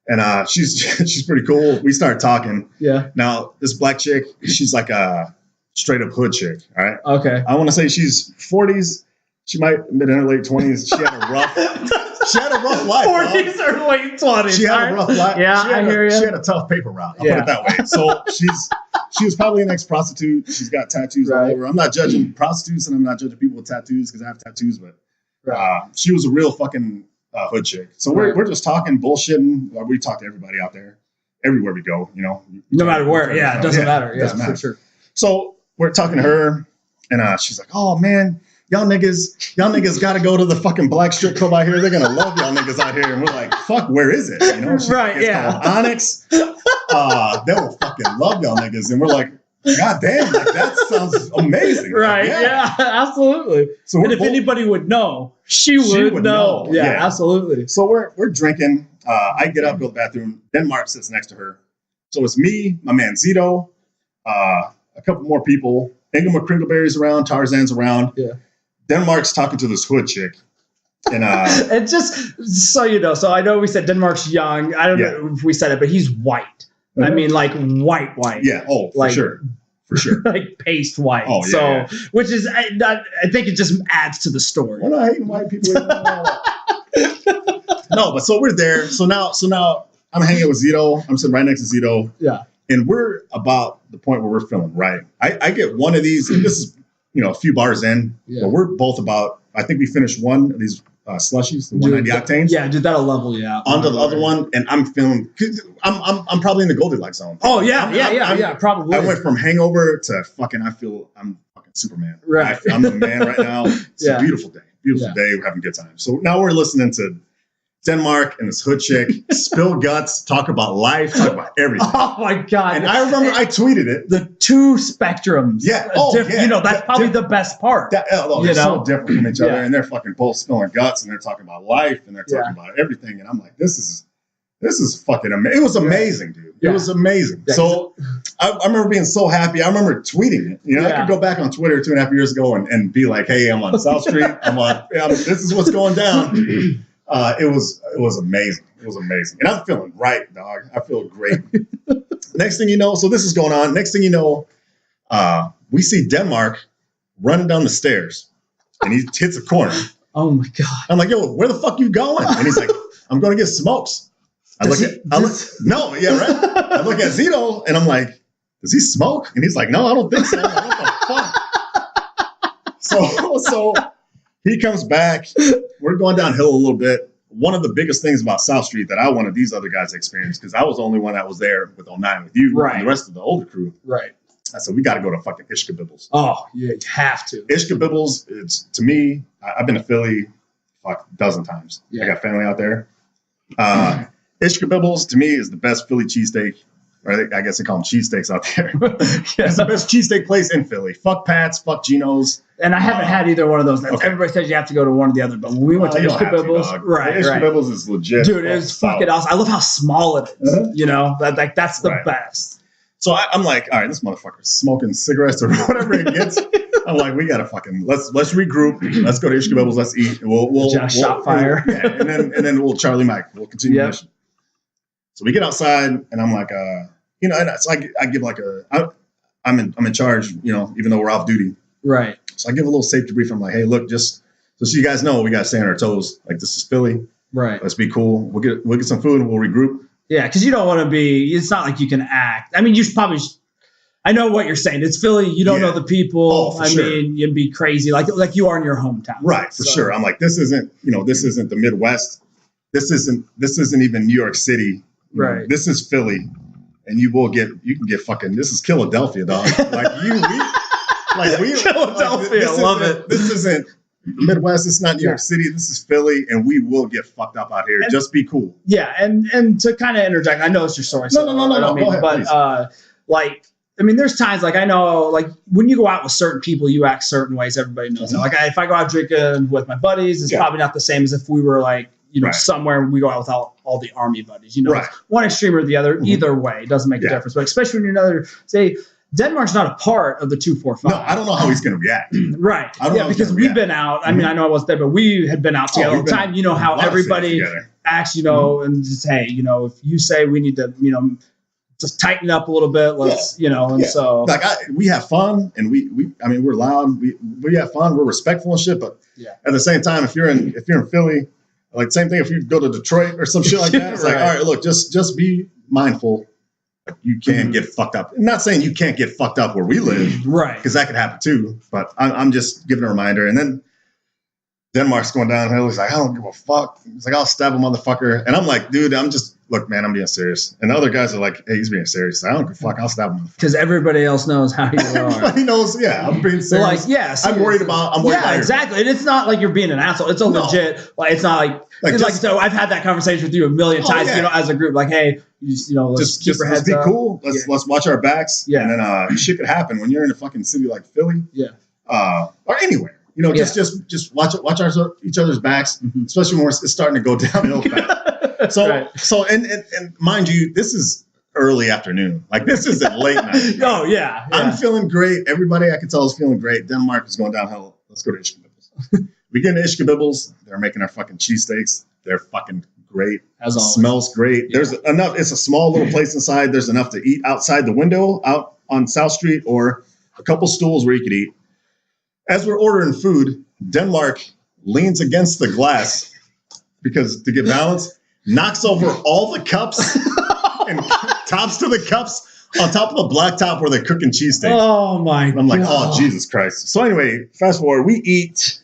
S3: And she's pretty cool. We start talking.
S4: Yeah.
S3: Now, this black chick, she's like a straight up hood chick. All right.
S4: Okay.
S3: I want to say she's 40s. She might have been in her late 20s. She had a rough life.
S4: 40s or late 20s.
S3: She had a rough life.
S4: Yeah, I hear you.
S3: She had a tough paper route. I'll put it that way. So she was probably an ex-prostitute. She's got tattoos all over. I'm not judging prostitutes and I'm not judging people with tattoos because I have tattoos, but she was a real fucking hood chick. So we're just talking, bullshitting. We talk to everybody out there, everywhere we go, you know.
S4: No matter where. Yeah, it doesn't matter. Yeah,
S3: doesn't matter.
S4: For sure.
S3: So we're talking to her, and she's like, oh, man, y'all niggas got to go to the fucking black strip club out here. They're gonna love y'all niggas out here. And we're like, fuck, where is it? You know, it's called Onyx. They will fucking love y'all niggas. And we're like, God damn, like that sounds amazing.
S4: Right?
S3: Like,
S4: yeah, absolutely. So and if anybody would know, she would know. Yeah, absolutely.
S3: So we're drinking. I get up, go to the bathroom. Denmark sits next to her. So it's me, my man Zito, a couple more people. Ingram McCringleberry's around, Tarzan's around.
S4: Yeah.
S3: Denmark's talking to this hood chick. And
S4: and just so you know, so I know we said Denmark's young. I don't know if we said it, but he's white. I mean, like white.
S3: Yeah. Oh,
S4: like,
S3: for sure.
S4: Like paste white.
S3: Oh, yeah.
S4: So, which is, I think it just adds to the story.
S3: We're not hating white people. No, but so we're there. So now I'm hanging with Zito. I'm sitting right next to Zito.
S4: Yeah.
S3: And we're about the point where we're feeling right. I get one of these, and this is, a few bars in, but we're both about, I think we finished one of these slushies, the 190 octanes.
S4: Yeah, dude, that'll level you out.
S3: Onto the other one, and I'm feeling, I'm probably in the Goldilocks zone.
S4: Oh, yeah, probably.
S3: I went from hangover to fucking, I'm fucking Superman.
S4: Right.
S3: I'm the man right now. It's a beautiful day. Beautiful day. We're having a good time. So now we're listening to Denmark and this hood chick spill guts, talk about life, talk about everything.
S4: Oh my God.
S3: And I remember I tweeted it.
S4: The two spectrums.
S3: Yeah.
S4: That's probably the best part.
S3: They're so different from each other, and they're fucking both spilling guts, and they're talking about life, and they're talking about everything. And I'm like, this is fucking amazing. It was amazing, dude. It was amazing. Yeah, so I remember being so happy. I remember tweeting it. I could go back on Twitter 2.5 years ago and be like, hey, I'm on South Street. This is what's going down. It was amazing. It was amazing. And I'm feeling right, dog. I feel great. Next thing you know, so this is going on. Next thing you know, we see Denmark running down the stairs, and he hits a corner.
S4: Oh my God.
S3: I'm like, yo, where the fuck you going? And he's like, I'm going to get smokes. I look at Zito, and I'm like, does he smoke? And he's like, no, I don't think so. I'm like, what the fuck? So he comes back. We're going downhill a little bit. One of the biggest things about South Street that I wanted these other guys to experience, because I was the only one that was there with 09 with you and the rest of the older crew.
S4: Right.
S3: I said, we got to go to fucking Ishkabibbles.
S4: Oh, yeah, you have to.
S3: Ishkabibbles, it's, to me, I've been to Philly a dozen times. Yeah. I got family out there. Ishkabibbles, to me, is the best Philly cheesesteak. Or I guess they call them cheesesteaks out there. It's the best cheesesteak place in Philly. Fuck Pat's, fuck Geno's.
S4: And I haven't had either one of those. Okay. Everybody says you have to go to one or the other. But when we went to Ishkabibbles,
S3: Ishkabibbles is legit.
S4: Dude, it was fucking awesome. I love how small it is. Mm-hmm. That's the best.
S3: So I'm like, all right, this motherfucker's smoking cigarettes or whatever it gets. I'm like, we gotta fucking let's regroup. Let's go to Ishkabibbles. Let's eat. We'll
S4: shot fire.
S3: And then we'll Charlie Mike. We'll continue the mission. So we get outside, and I'm like, and so I give like I'm in charge, even though we're off duty.
S4: Right.
S3: So I give a little safety brief. I'm like, hey, look, just so you guys know, we got to stay on our toes. Like, this is Philly.
S4: Right.
S3: Let's be cool. We'll get some food and we'll regroup.
S4: Yeah, because you don't want to be. It's not like you can act. I mean, you should probably. I know what you're saying. It's Philly. You don't know the people. I mean, you'd be crazy like you are in your hometown.
S3: Right, for sure. I'm like, this isn't the Midwest. This isn't even New York City.
S4: Right.
S3: This is Philly. And you can get fucking, this is Philadelphia, dog.
S4: Philadelphia, I love it.
S3: This isn't Midwest, it's not New York City, this is Philly, and we will get fucked up out here. Just be cool.
S4: Yeah, and to kind of interject, I know it's your story. So
S3: No, go ahead,
S4: but I mean, there's times I know when you go out with certain people, you act certain ways. Everybody knows that. If I go out drinking with my buddies, it's probably not the same as if we were somewhere and we go out with all the army buddies. One extreme or the other. Mm-hmm. Either way, it doesn't make a difference. But especially when you're Denmark's not a part of the 245.
S3: No, I don't know how he's going to react.
S4: Right. Because we've been out. I mean, I know I wasn't there, but we had been out together all the time. You know how everybody acts, and just, hey, if you say we need to, just tighten up a little bit. Let's, so
S3: we have fun, and we're loud. We have fun. We're respectful and shit. But at the same time, if you're in Philly, same thing. If you go to Detroit or some shit like that, it's all right, look, just be mindful. You can get fucked up. I'm not saying you can't get fucked up where we live,
S4: right?
S3: Because that could happen too. But I'm just giving a reminder. And then Denmark's going downhill. He's like, I don't give a fuck. He's like, I'll stab a motherfucker. And I'm like, dude, I'm just look, man, I'm being serious. And the other guys are like, hey, he's being serious. I don't give a fuck. I'll stab him.
S4: Because everybody else knows how you are.
S3: Everybody knows, yeah, I'm being serious.
S4: Like, yeah,
S3: I'm worried about
S4: exactly. And it's not like you're being an asshole. It's a legit, like, it's not like so I've had that conversation with you a million times, you know, as a group, like, hey, let's keep our heads
S3: be
S4: up.
S3: Cool. Let's watch our backs. Yeah. And then shit could happen when you're in a fucking city like Philly. Yeah. Or anywhere. You know, just watch each other's backs, especially when it's starting to go downhill fast. So mind you, this is early afternoon. Like, this isn't late night.
S4: Oh yeah.
S3: I'm feeling great. Everybody I could tell is feeling great. Denmark is going downhill. Let's go to Ishkabibbles. We get into Ishkabibbles. They're making our fucking cheesesteaks. They're fucking great. As always. Smells great. Yeah. There's enough. It's a small little place inside. There's enough to eat outside the window out on South Street, or a couple stools where you could eat. As we're ordering food, Denmark leans against the glass because to get balance, knocks over all the cups and tops to the cups on top of the black top where they're cooking cheesesteaks.
S4: Oh my God.
S3: I'm like, oh, Jesus Christ. So anyway, fast forward, we eat,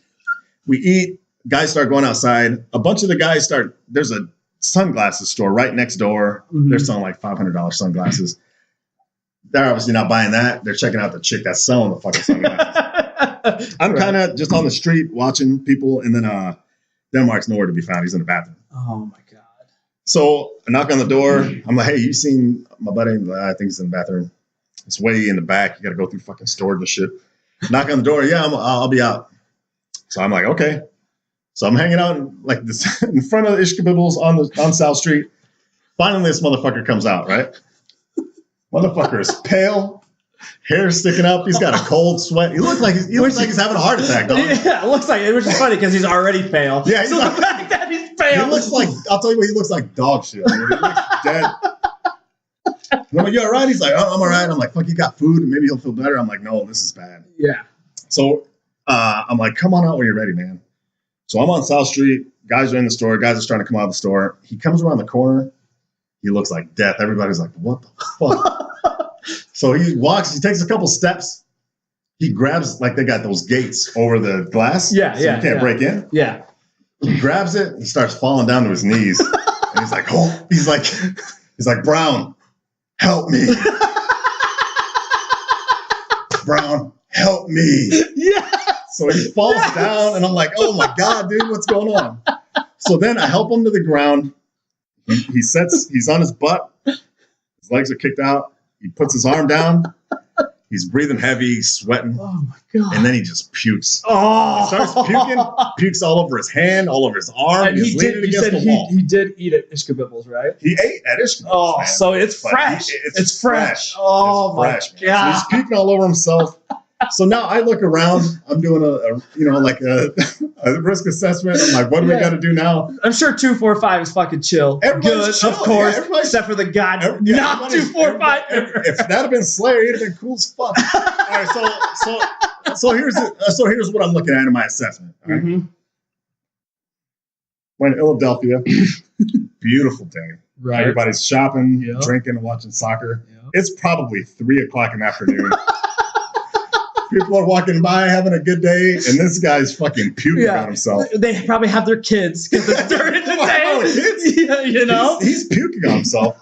S3: guys start going outside. A bunch of the guys there's a sunglasses store right next door. They're selling like $500 sunglasses. They're obviously not buying that. They're checking out the chick that's selling the fucking sunglasses. I'm kind of just on the street watching people, and then Denmark's nowhere to be found. He's in the bathroom.
S4: Oh my God.
S3: So I knock on the door. I'm like, hey, you seen my buddy? I think he's in the bathroom. It's way in the back. You got to go through fucking storage and shit. Knock on the door. Yeah, I'll be out. So I'm like, okay. So I'm hanging out like this in front of the Ishkabibbles on South Street. Finally, this motherfucker comes out, right? Motherfucker is pale. Hair sticking up. He's got a cold sweat. He looks like he's having a heart attack, dog.
S4: Yeah, it looks like it, which is funny because he's already pale.
S3: Yeah,
S4: so the fact that he's pale.
S3: He looks like, I'll tell you what, he looks like dog shit. He looks dead. I'm like, you all right? He's like, oh, I'm all right. I'm like, fuck, you got food? Maybe he'll feel better. I'm like, no, this is bad.
S4: Yeah.
S3: So I'm like, come on out when you're ready, man. So I'm on South Street. Guys are in the store. Guys are trying to come out of the store. He comes around the corner. He looks like death. Everybody's like, what the fuck? So he takes a couple steps. He grabs, like they got those gates over the glass.
S4: Yeah,
S3: so you can't break in.
S4: Yeah.
S3: He grabs it and starts falling down to his knees. And he's like, oh, he's like, Brown, help me. Brown, help me.
S4: Yeah.
S3: So he falls down and I'm like, oh my God, dude, what's going on? So then I help him to the ground. He's on his butt. His legs are kicked out. He puts his arm down. He's breathing heavy. He's sweating.
S4: Oh, my God.
S3: And then he just pukes.
S4: Oh.
S3: He starts puking. Pukes all over his hand, all over his arm.
S4: And
S3: he's leaning against the wall.
S4: He did eat at Ishkabibbles, right?
S3: He ate at Ishkabibbles.
S4: Oh,
S3: man.
S4: So it's fresh.
S3: It's fresh.
S4: Oh, my God.
S3: So he's puking all over himself. So now I look around. I'm doing a risk assessment. I'm like, what do we got to do now?
S4: I'm sure 245 is fucking chill.
S3: Everybody's chill.
S4: Of course, except for the god not 245.
S3: If that had been Slayer, he'd have been cool as fuck. All right, so here's what I'm looking at in my assessment. All right? We're in Philadelphia. Beautiful day.
S4: Right.
S3: Everybody's shopping, drinking, and watching soccer. Yep. It's probably 3:00 in the afternoon. People are walking by having a good day, and this guy's fucking puking on himself.
S4: They probably have their kids because it's during the day. You know?
S3: He's puking on himself.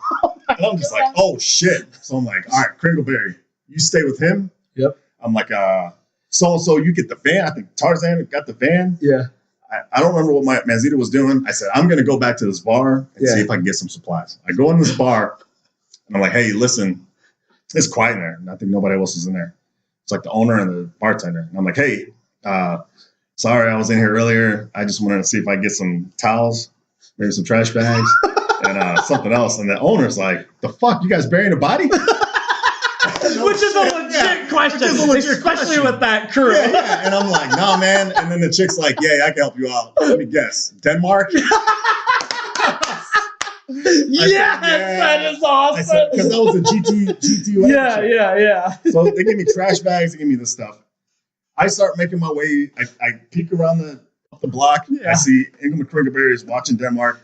S3: And I'm just like, oh, shit. So I'm like, all right, Kringleberry, you stay with him?
S4: Yep.
S3: I'm like, so-and-so, you get the van. I think Tarzan got the van.
S4: Yeah.
S3: I don't remember what my Manzita was doing. I said, I'm going to go back to this bar and see if I can get some supplies. I go in this bar, and I'm like, hey, listen, it's quiet in there. And I think nobody else is in there. It's like the owner and the bartender. And I'm like, hey, sorry, I was in here earlier. I just wanted to see if I could get some towels, maybe some trash bags, and something else. And the owner's like, the fuck, you guys burying a body?
S4: Which is a legit question, especially with that crew.
S3: Yeah. And I'm like, nah, man. And then the chick's like, yeah, I can help you out. Let me guess. Denmark?
S4: Yes, that is awesome.
S3: Because that was a GT.
S4: Yeah.
S3: So they give me trash bags. They give me this stuff. I start making my way. I peek around the block. Yeah. I see Ingram and Kringleberry is watching Denmark.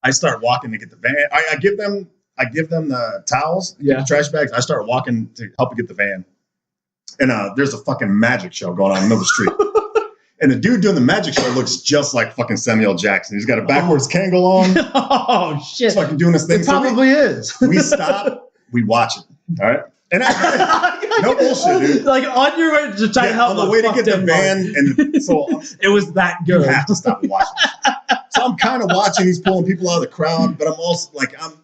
S3: I start walking to get the van. I give them the towels, the trash bags. I start walking to help get the van. And there's a fucking magic show going on in the middle of the street. And the dude doing the magic show looks just like fucking Samuel Jackson. He's got a backwards Kangol on.
S4: Oh shit!
S3: He's fucking doing this thing.
S4: It probably is.
S3: We stop. We watch it. All right. And no bullshit, dude.
S4: Like on your way to try to help
S3: on the way to get the van, and so
S4: it was that good.
S3: You have to stop and watch it. So I'm kind of watching. He's pulling people out of the crowd, but I'm also like I'm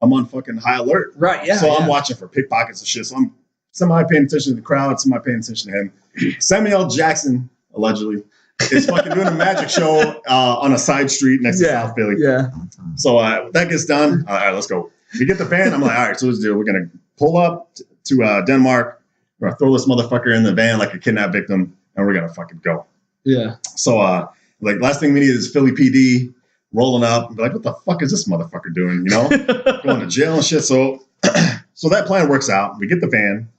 S3: on fucking high alert.
S4: Right. Yeah.
S3: So I'm watching for pickpockets and shit. So I'm somebody paying attention to the crowd, somebody paying attention to him. Samuel Jackson allegedly is fucking doing a magic show on a side street next to South Philly.
S4: Yeah.
S3: So that gets done. All right, let's go. We get the van. I'm like, all right, so let's do it. We're gonna pull up to Denmark. We're gonna throw this motherfucker in the van like a kidnapped victim, and we're gonna fucking go.
S4: Yeah.
S3: So like last thing we need is Philly PD rolling up and be like, what the fuck is this motherfucker doing? You know, going to jail and shit. So so that plan works out. We get the van,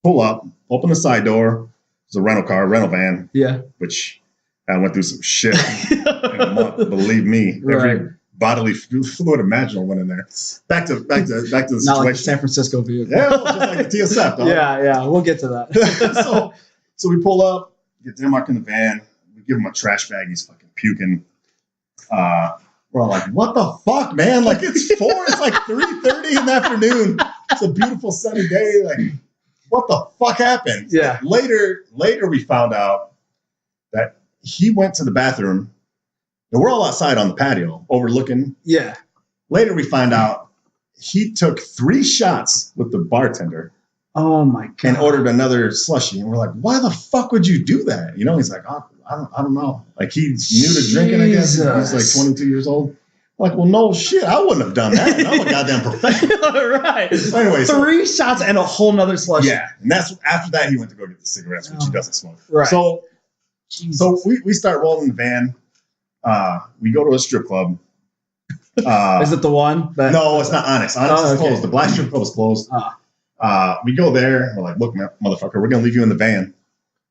S3: pull up, open the side door. It's a rental van. Yeah. Which I went through some shit in a month. Believe me. Every bodily fluid imaginable went in there. Back to the situation.
S4: Not like the San Francisco vehicle.
S3: Yeah, just like the TSF. Dog.
S4: Yeah. We'll get to that.
S3: so we pull up, get Denmark in the van. We give him a trash bag. He's fucking puking. We're all like, what the fuck, man? Like it's 4. It's like 3:30 in the afternoon. It's a beautiful sunny day. Like, what the fuck happened?
S4: Yeah.
S3: Later we found out that he went to the bathroom. And we're all outside on the patio overlooking.
S4: Yeah.
S3: Later we find out he took 3 shots with the bartender.
S4: Oh my God.
S3: And ordered another slushie. And we're like, why the fuck would you do that? You know, he's like, I don't know. Like he's new to drinking, I guess. He's like 22 years old. I'm like, well, no shit. I wouldn't have done that. I'm a goddamn professional.
S4: Right.
S3: So anyway,
S4: 3 shots and a whole nother slushie.
S3: Yeah. And that's after that he went to go get the cigarettes, which he doesn't smoke.
S4: Right.
S3: So we start rolling the van. We go to a strip club.
S4: Is it the one?
S3: No, it's not Onyx. Onyx is closed. The Black Strip Club is closed. We go there. We're like, look, motherfucker, we're going to leave you in the van.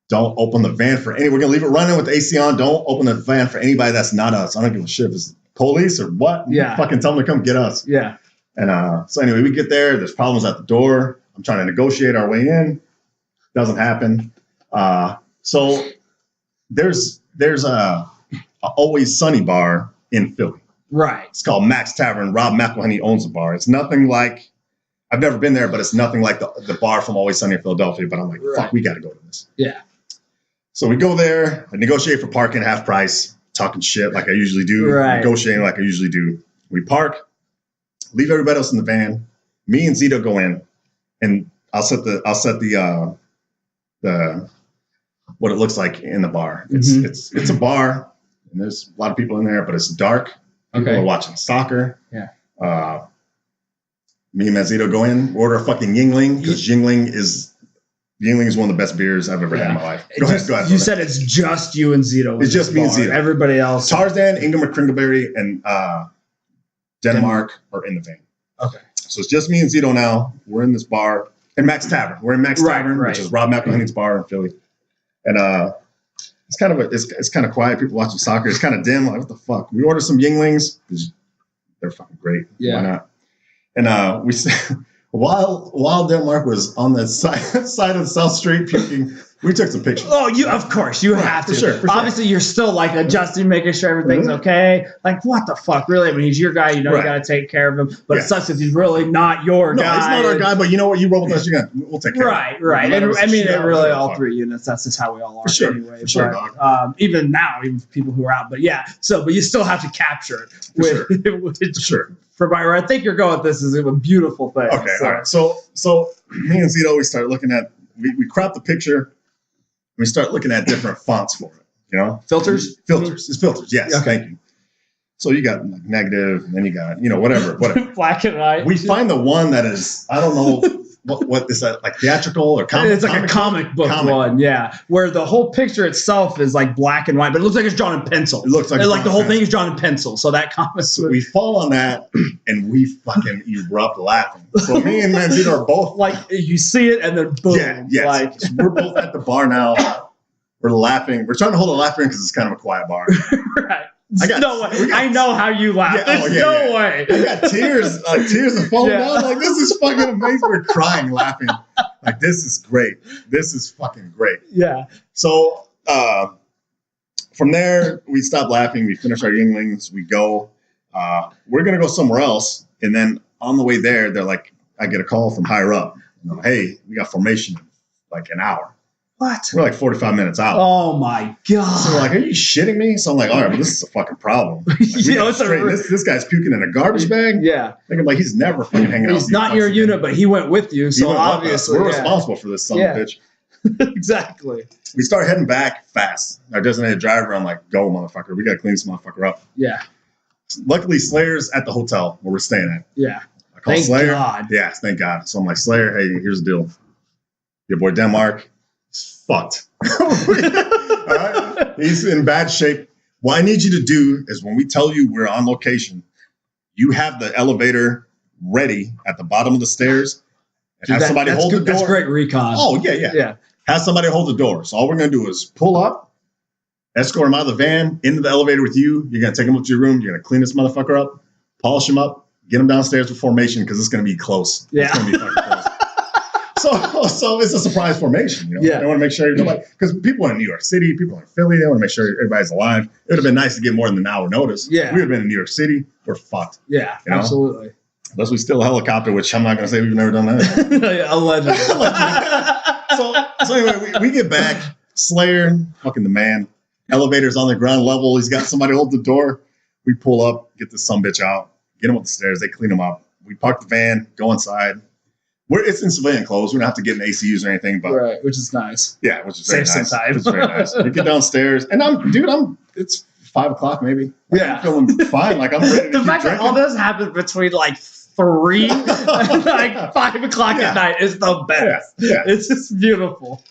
S3: Don't open the van for any. We're going to leave it running with the AC on. Don't open the van for anybody that's not us. I don't give a shit if it's police or what.
S4: Yeah.
S3: Fucking tell them to come get us.
S4: Yeah.
S3: And so anyway, we get there. There's problems at the door. I'm trying to negotiate our way in. Doesn't happen. So there's a Always Sunny bar in Philly.
S4: Right.
S3: It's called Max Tavern. Rob McElhenney owns the bar. It's nothing like, I've never been there, but it's nothing like the bar from Always Sunny in Philadelphia. But I'm like, fuck, we got to go to this.
S4: Yeah.
S3: So we go there, I negotiate for parking half price, talking shit like I usually do, negotiating like I usually do. We park, leave everybody else in the van. Me and Zito go in, and I'll set the what it looks like in the bar. It's a bar, and there's a lot of people in there, but it's dark. People are watching soccer.
S4: Yeah.
S3: Me and Zito go in, order a fucking Yingling, because Yingling is one of the best beers I've ever had in my life. Go ahead.
S4: You said it's just you and Zito.
S3: It's just me and Zito.
S4: Everybody else.
S3: Tarzan, Ingram McCringleberry, and Denmark are in the van.
S4: Okay.
S3: So it's just me and Zito now. We're in this bar. In Max Tavern. We're in Max Tavern, which is Rob McElhenney's bar in Philly. And it's kind of quiet. People watching soccer. It's kind of dim. Like, what the fuck? We order some Yinglings. They're fucking great.
S4: Yeah.
S3: Why not? And we while Denmark was on the side of South Street puking, we took some pictures.
S4: Oh, of course you have to.
S3: For sure.
S4: Obviously, you're still like adjusting, making sure everything's okay. Like, what the fuck, really? I mean, he's your guy. You know, you got to take care of him. But it sucks because he's really not your guy.
S3: No, he's not our guy. But you know what? You roll with us. We'll take care of him.
S4: Right. And I mean, really, all 3 units. That's just how we all are.
S3: For sure.
S4: Anyway.
S3: For sure,
S4: dog. Even now, even people who are out. But yeah. But you still have to capture it.
S3: For sure.
S4: For where I think you're going with this is a beautiful thing.
S3: Okay. All right. So me and Zito, we start looking at. We crop the picture. We start looking at different fonts for it, you know?
S4: Filters?
S3: It's filters, yes. Okay. Thank you. So you got like negative, and then you got, whatever.
S4: Black and white.
S3: We find the one that is, I don't know, what is that, like theatrical or comic?
S4: It's like a comic book one, yeah. Where the whole picture itself is like black and white, but it looks like it's drawn in pencil.
S3: It looks like
S4: the whole thing is drawn in pencil. So that comic.
S3: So we fall on that, and we fucking erupt laughing. So me and Manzito are both
S4: like, you see it, and then boom.
S3: Yeah, like we're both at the bar now. We're laughing. We're trying to hold a laugh in because it's kind of a quiet bar.
S4: Right. No way. I know how you laugh. There's no way.
S3: I got tears. Tears are falling down. Like, this is fucking amazing. We're crying, laughing. Like, this is great. This is fucking great.
S4: Yeah.
S3: So from there, we stop laughing. We finish our Yinglings. We go. We're going to go somewhere else. And then on the way there, they're like, I get a call from higher up. Hey, we got formation in like an hour.
S4: What?
S3: We're like 45 minutes out.
S4: Oh, my God.
S3: So we're like, are you shitting me? So I'm like, all right, well, this is a fucking problem. Like, this guy's puking in a garbage bag?
S4: Yeah.
S3: Thinking like he's never fucking hanging out.
S4: He's not your unit, but he went with you. So obviously.
S3: We're responsible for this son of a bitch.
S4: Exactly.
S3: We start heading back fast. Our designated driver, I'm like, go, motherfucker. We got to clean this motherfucker up.
S4: Yeah.
S3: Luckily, Slayer's at the hotel where we're staying at.
S4: Yeah.
S3: I call Slayer. God. Yeah, thank God. So I'm like, Slayer, hey, here's the deal. Your boy Denmark is fucked. All right? He's in bad shape. What I need you to do is when we tell you we're on location, you have the elevator ready at the bottom of the stairs. And have somebody hold the door.
S4: That's great recon.
S3: Oh, yeah. Have somebody hold the door. So all we're going to do is pull up, escort him out of the van, into the elevator with you. You're going to take him up to your room. You're going to clean this motherfucker up, polish him up, get him downstairs for formation because it's going to be close.
S4: Yeah.
S3: It's going to be fucking close. So it's a surprise formation.
S4: Yeah.
S3: They want to make sure everybody, because people in New York City, people in Philly, they want to make sure everybody's alive. It would have been nice to get more than an hour notice.
S4: Yeah.
S3: We would have been in New York City. We're fucked.
S4: Yeah, absolutely.
S3: Unless we steal a helicopter, which I'm not going to say we've never done that.
S4: Allegedly.
S3: So anyway, we get back. Slayer, fucking the man. Elevator's on the ground level. He's got somebody hold the door. We pull up, get this sumbitch out, get him up the stairs. They clean him up. We park the van, go inside. It's in civilian clothes. We don't have to get in ACUs or anything, but
S4: right, which is nice.
S3: Yeah, which is very
S4: nice.
S3: It's very nice. We get downstairs, and it's 5 o'clock maybe.
S4: Yeah,
S3: I'm feeling fine. Like I'm ready to
S4: the fact that all this happened between like 3 and like 5 o'clock at night is the best. Yeah. It's just beautiful.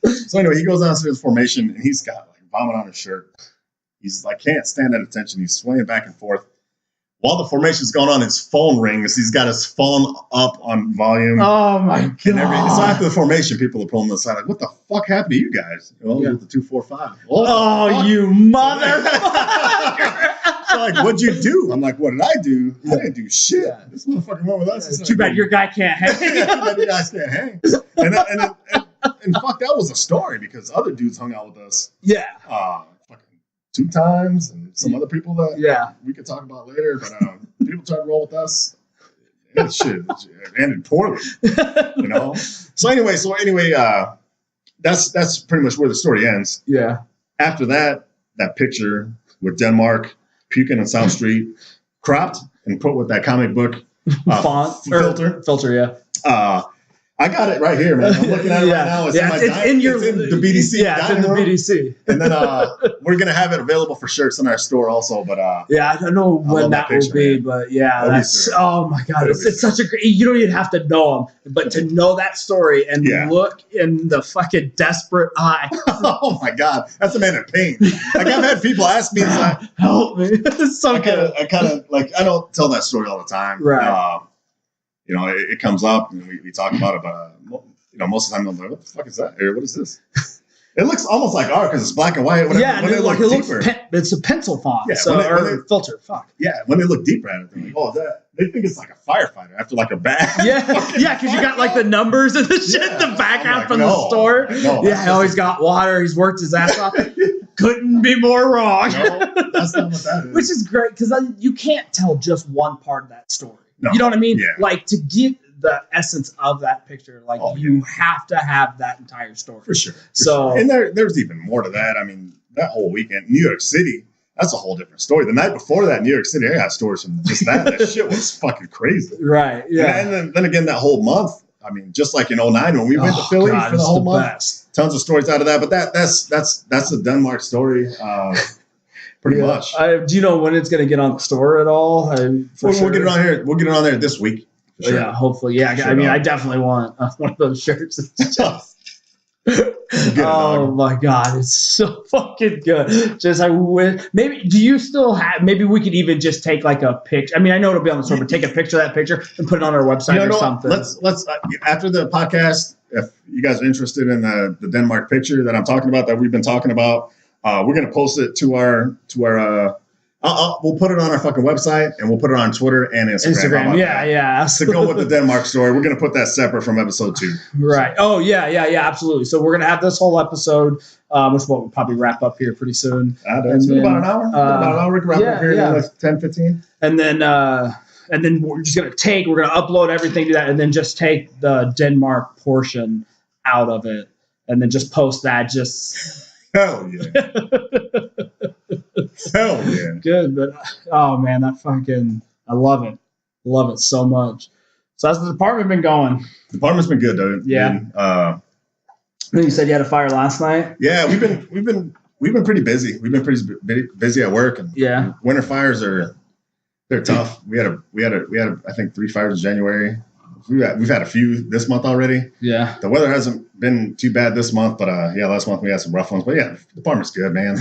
S3: So anyway, he goes downstairs formation, and he's got like vomit on his shirt. He's like can't stand at attention. He's swaying back and forth. While the formation's going on, his phone rings. He's got his phone up on volume.
S4: Oh, my God.
S3: So after the formation, people are pulling this side like, what the fuck happened to you guys? Well, with the 245.
S4: Oh, you mother.
S3: So like, what'd you do? I'm like, what did I do? I didn't do shit. Yeah. This motherfucker went with us.
S4: It's too bad your guy can't hang.
S3: Too bad you guys can't hang. And fuck, that was a story because other dudes hung out with us.
S4: Yeah.
S3: Fucking 2 times and some other people that we could talk about later, but people tried to roll with us. And shit, it ended poorly, you know. So anyway, that's pretty much where the story ends.
S4: Yeah.
S3: After that picture with Denmark puking on South Street, cropped and put with that comic book
S4: font filter. Yeah.
S3: I got it right here, man. I'm looking at it right now. It's in the BDC.
S4: Yeah, it's in the BDC.
S3: And then we're gonna have it available for shirts in our store also. But
S4: I don't know when that will be, but that's oh my God, it's such a great. You don't even have to know them, but to know that story and look in the fucking desperate eye.
S3: Oh my God, that's a man in pain. Like I've had people ask me, like,
S4: help me. It's so good.
S3: I kind of like I don't tell that story all the time,
S4: right?
S3: You know, it comes up and we talk about it, but most of the time I'm like, what the fuck is that? What is this? It looks almost like art because it's black and white.
S4: Yeah, and it looks it's a pencil font, filter. Fuck.
S3: Yeah, when they look deeper at it, they're like, oh, they think it's like a firefighter after like a bag.
S4: Yeah, because you got like the numbers and the shit, the background from the store. He always got water. He's worked his ass off. Couldn't be more wrong.
S3: No, that's not what that is.
S4: Which is great because you can't tell just one part of that story.
S3: No.
S4: You know what I mean?
S3: Yeah.
S4: Like to get the essence of that picture, you have to have that entire story.
S3: For sure.
S4: And
S3: there's even more to that. I mean, that whole weekend, New York City, that's a whole different story. The night before that, New York City, I got stories from just that. That shit was fucking crazy.
S4: Right. Yeah.
S3: And then again, that whole month, I mean, just like in 2009 when we went to Philly for the whole month, tons of stories out of that. But that's a Denmark story. Pretty much.
S4: Do you know when it's going to get on the store at all?
S3: We'll get it on here. We'll get it on there this week.
S4: Sure. Yeah, hopefully. Yeah, I mean, I definitely want one of those shirts. Oh my God, it's so fucking good. Just maybe do you still have? Maybe we could even just take like a picture. I mean, I know it'll be on the store, but take a picture of that picture and put it on our website or something.
S3: Let's after the podcast, if you guys are interested in the Denmark picture that I'm talking about, that we've been talking about. We're going to post it to our We'll put it on our fucking website, and we'll put it on Twitter and Instagram.
S4: Yeah.
S3: To go with the Denmark story, we're going to put that separate from episode 2.
S4: Right. Oh, yeah, absolutely. So we're going to have this whole episode, which we'll probably wrap up here pretty soon.
S3: It's about an hour. We can wrap up here in like 10, 15.
S4: And then we're just going to we're going to upload everything to that, and then just take the Denmark portion out of it, and then just post that.
S3: Hell yeah. Hell yeah.
S4: Good, but oh man, I love it. Love it so much. So how's the department been going?
S3: The department's been good, dude.
S4: Yeah. You said you had a fire last night?
S3: Yeah, we've been pretty busy. We've been pretty busy at work, and winter fires they're tough. We had I think 3 fires in January. We've had a few this month already. Yeah. The weather hasn't been too bad this month, but last month we had some rough ones. But yeah, the department's good, man.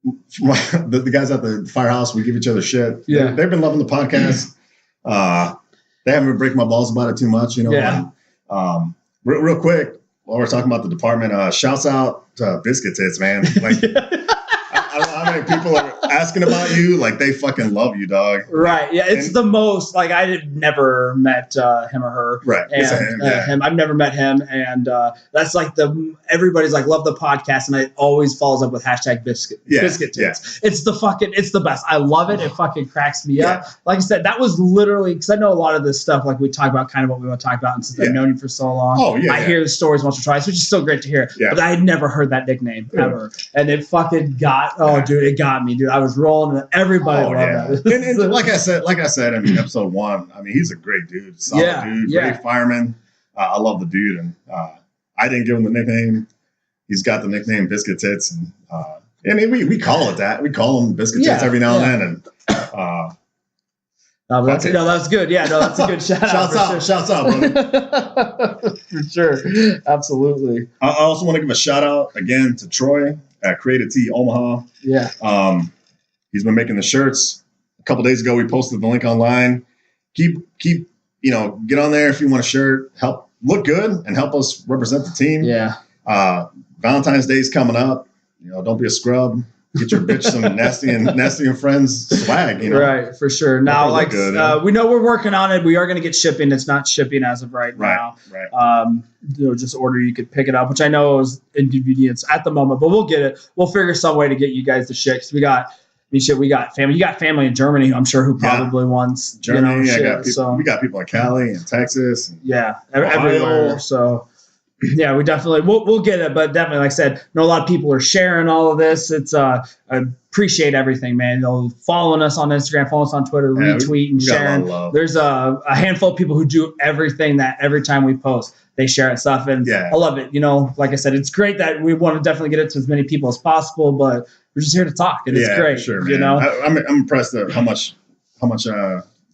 S3: The guys at the firehouse, we give each other shit. Yeah. They've been loving the podcast. They haven't been breaking my balls about it too much, you know. Yeah. Real quick, while we're talking about the department, shouts out to Biscuit Tits, man. Like, I don't know how many people are asking about you. Like, they fucking love you, dog.
S4: Right. Yeah. It's the most, like, I had never met him or her.
S3: Right.
S4: And, him. I've never met him. And that's like everybody's like, love the podcast. And it always follows up with hashtag biscuit tits. Yeah. It's the best. I love it. It fucking cracks me up. Like I said, that was literally, because I know a lot of this stuff, like we talk about kind of what we want to talk about. And since I've known you for so long, I hear the stories once or twice, which is still great to hear. Yeah. But I had never heard that nickname ever. And it fucking it got me, dude. I was rolling, and everybody loved that.
S3: and like I said in episode 1, I mean, he's a great dude, solid dude, great fireman. I love the dude, and I didn't give him the nickname. He's got the nickname Biscuit Tits, and we call it that. We call him Biscuit Tits every now and then, and
S4: that's good. Yeah, no, that's a good shout out.
S3: Shouts out, brother.
S4: For sure. Absolutely.
S3: I also want to give a shout out again to Troy at Creative Tea Omaha. Yeah. He's been making the shirts. A couple days ago, we posted the link online. Keep get on there if you want a shirt. Help look good and help us represent the team. Yeah. Valentine's Day is coming up. Don't be a scrub. Get your bitch some nasty and friends swag,
S4: Right, for sure. Now, like we know we're working on it. We are going to get shipping. It's not shipping as of right now. Right. Just order. You could pick it up, which I know is inconvenience at the moment, but we'll get it. We'll figure some way to get you guys the shit. Cause we got family. You got family in Germany, I'm sure, who probably wants
S3: Germany. We got people in Cali and Texas. And
S4: everywhere. So. Yeah, we definitely we'll get it, but definitely, like I said, I know a lot of people are sharing all of this. It's I appreciate everything, man. Following us on Instagram, following us on Twitter, retweeting, sharing. There's a handful of people who do everything that every time we post, they share and stuff, and I love it. Like I said, it's great that we want to definitely get it to as many people as possible, but we're just here to talk, and it's great.
S3: Sure, man. I'm impressed at how much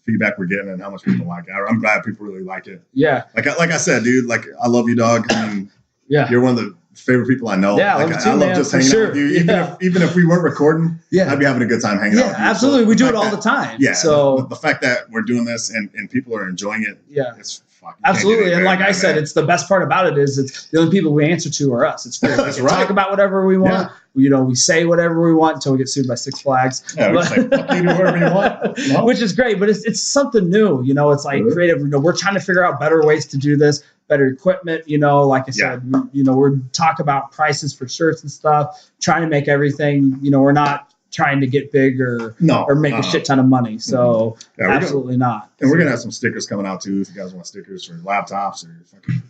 S3: feedback we're getting and how much people like it. I'm glad people really like it. Yeah. Like I said, dude, like I love you, dog. I mean, you're one of the favorite people I know. Yeah, I love just hanging out with you. Even if we weren't recording, I'd be having a good time hanging out with you.
S4: Absolutely. We do it all the time.
S3: Yeah. So the fact that we're doing this and people are enjoying it, it's fucking
S4: absolutely. And like I said, it's the best part about it is it's the only people we answer to are us. It's free. We can talk about whatever we want. Yeah. We say whatever we want until we get sued by Six Flags.
S3: Yeah, we say fuck you, do whatever you want.
S4: Which is great, but it's something new. It's like creative. We're trying to figure out better ways to do this, better equipment. Like I said, we're talking about prices for shirts and stuff, trying to make everything. We're not trying to get big or make a shit ton of money. So absolutely not.
S3: And we're gonna have some stickers coming out too. If you guys want stickers for laptops or fucking.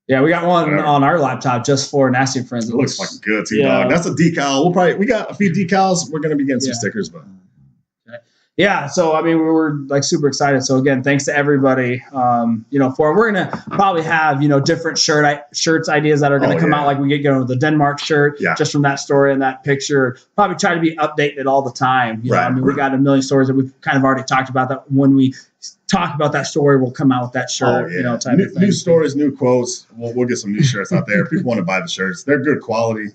S4: Yeah, we got one on our laptop just for Nasty and Friends.
S3: It looks fucking good too, dog. That's a decal. We got a few decals. We're gonna be getting some stickers, but.
S4: Yeah, so I mean, we were like super excited. So again, thanks to everybody. We're gonna probably have different shirts ideas that are gonna come out. Like we get going with the Denmark shirt, just from that story and that picture. Probably try to be updating it all the time. We got a million stories that we've kind of already talked about. That when we talk about that story, we'll come out with that shirt. Type of thing.
S3: New stories, new quotes. We'll get some new shirts out there. If people want to buy the shirts, they're good quality.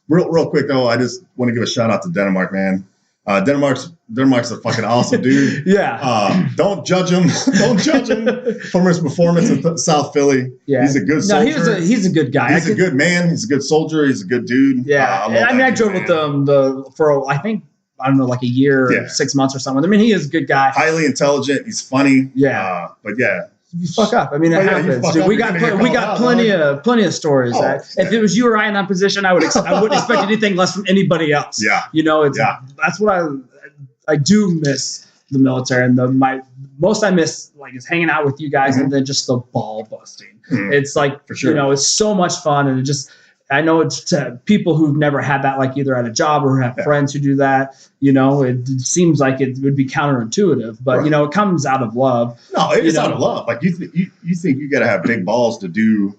S3: Real quick though, I just want to give a shout out to Denmark, man. Denmark's a fucking awesome dude.
S4: Yeah.
S3: Don't judge him. Don't judge him from his performance in South Philly.
S4: Yeah.
S3: He's a good soldier.
S4: No, he's a good guy.
S3: He's a good man. He's a good soldier. He's a good dude.
S4: Yeah. I drove with him for I think, I don't know, like a year or 6 months or something. I mean, he is a good guy.
S3: Highly intelligent. He's funny.
S4: Yeah.
S3: But yeah.
S4: You fuck up. I mean, it happens. Dude, we got plenty of stories. If it was you or I in that position, I wouldn't expect anything less from anybody else.
S3: Yeah.
S4: You know, that's what I do miss the military, and most I miss like is hanging out with you guys, and then just the ball busting. It's like, for sure, you know, it's so much fun, and it just. I know it's to people who've never had that, like either at a job or have friends who do that. You know, it seems like it would be counterintuitive, but you know, it comes out of love.
S3: No, it's out of love. Like you think you got to have big balls to do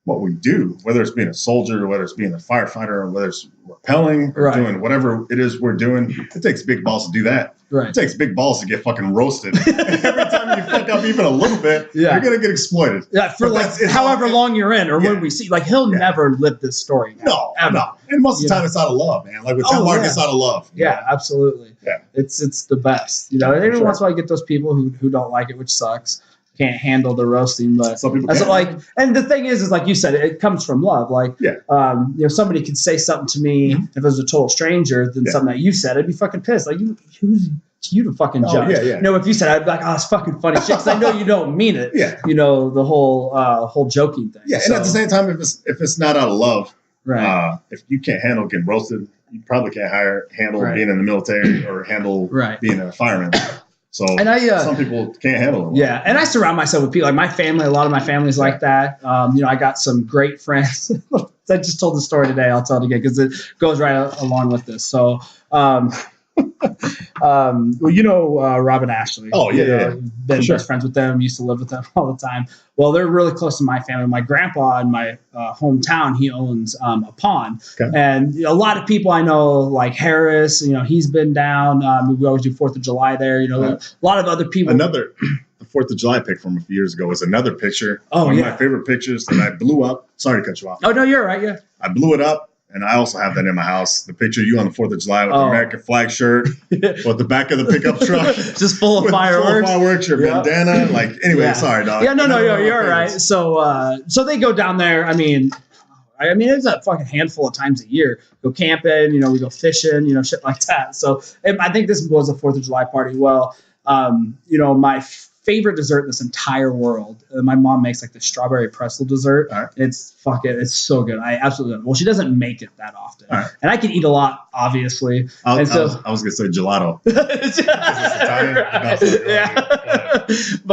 S3: what we do, whether it's being a soldier, or whether it's being a firefighter, or whether it's rappelling, or doing whatever it is we're doing. It takes big balls to do that. Right. It takes big balls to get fucking roasted. Every time you fuck up even a little bit, you're gonna get exploited. Yeah,
S4: for however long you're in, or when we see, like he'll never live this story.
S3: No, no. And most of the time, it's out of love, man. Like with Denmark, it's out of love.
S4: Yeah, absolutely. Yeah, it's the best. You know, and every once in a while, I get those people who don't like it, which sucks. Can't handle the roasting, but some people can't. And the thing is like you said, it comes from love. Like, you know, somebody could say something to me if it was a total stranger than something that you said, I'd be fucking pissed. Like, who's you to fucking judge? You know, if you said, I'd be like, oh, it's fucking funny shit, because I know you don't mean it. You know, the whole joking thing. Yeah,
S3: and at the same time, if it's not out of love, if you can't handle getting roasted, you probably can't handle being in the military or handle being a fireman. So some people can't handle it.
S4: Yeah, and I surround myself with people like my family. A lot of my family's like that. You know, I got some great friends. I just told the story today. I'll tell it again because it goes right along with this. So, well, you know, Rob and Ashley.
S3: Oh yeah,
S4: been best friends with them. Used to live with them all the time. Well, they're really close to my family. My grandpa in my hometown, he owns a pond, and a lot of people I know, like Harris. You know, he's been down. We always do 4th of July there. You know, a lot of other people.
S3: The 4th of July pic from a few years ago was another picture. One of my favorite pictures that I blew up. Sorry to cut you off.
S4: Oh no, you're right. Yeah,
S3: I blew it up. And I also have that in my house. The picture of you on the 4th of July with the American flag shirt, with the back of the pickup truck,
S4: just full of fireworks.
S3: Your bandana. Like, anyway, sorry, dog.
S4: Yeah, no, you're right. So they go down there. I mean, it's a fucking handful of times a year. Go camping, you know, we go fishing, you know, shit like that. So I think this was a 4th of July party. Well, you know, my favorite dessert in this entire world. My mom makes like the strawberry pretzel dessert. It's so good. I absolutely love it. Well, she doesn't make it that often, and I can eat a lot, obviously. I was
S3: gonna say gelato.
S4: But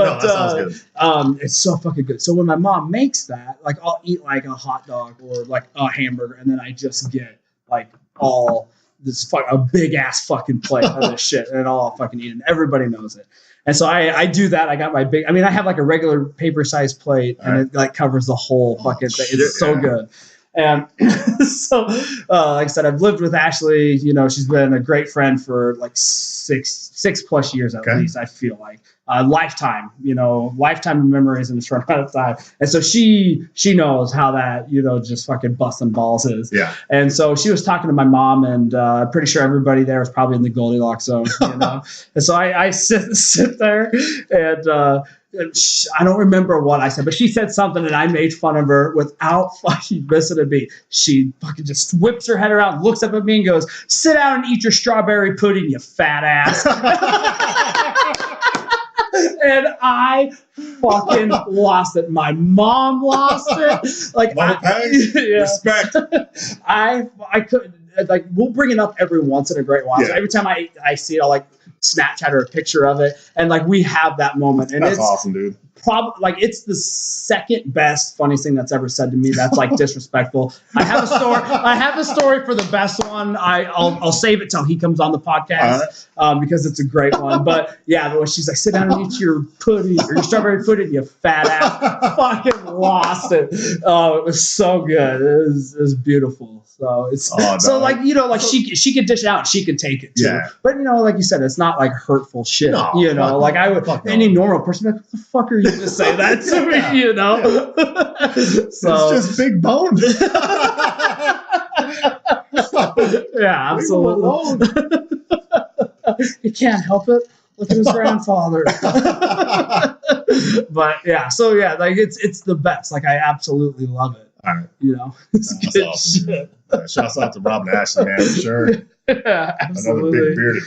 S4: that sounds good. It's so fucking good. So when my mom makes that, like I'll eat like a hot dog or like a hamburger, and then I just get like all this a big ass fucking plate of this shit, and I'll fucking eat it. And everybody knows it. And so I do that. I got my big. I mean, I have like a regular paper size plate, and it like covers the whole fucking thing. It's so good. And so, like I said, I've lived with Ashley. You know, she's been a great friend for like six plus years at least. I feel like lifetime. You know, lifetime of memories in a short amount of time. And so she knows how that, you know, just fucking busting balls is. Yeah. And so she was talking to my mom, and I'm pretty sure everybody there was probably in the Goldilocks zone. You know, and so I sit there and. I don't remember what I said, but she said something and I made fun of her without fucking missing a beat. She fucking just whips her head around, looks up at me and goes, "Sit down and eat your strawberry pudding, you fat ass." And I fucking lost it. My mom lost it. Like,
S3: respect.
S4: I couldn't, like, we'll bring it up every once in a great while. So every time I see it, I'll like Snapchat or a picture of it, and like we have that moment, and
S3: that's awesome, dude.
S4: Probably like it's the second best funniest thing that's ever said to me. That's like disrespectful. I have a story for the best one. I'll save it till he comes on the podcast because it's a great one. But yeah, when she's like, "Sit down and eat your pudding or your strawberry pudding, you fat ass," fucking lost it. Oh, it was so good. It was beautiful. So it's like, you know, like she could dish it out, she could take it too. Yeah. But you know, like you said, it's not like hurtful shit. No, you know, like I would any normal person, like, what the fuck are you to say that to me? You know,
S3: so it's just big boned.
S4: Yeah, absolutely. He can't help it. Look at his grandfather. But yeah, so yeah, like it's the best. Like I absolutely love it.
S3: All right.
S4: You know, it's good
S3: awesome,
S4: shit.
S3: Shouts out to Rob and Ashley, man, for sure.
S4: Yeah, absolutely.
S3: Another big bearded.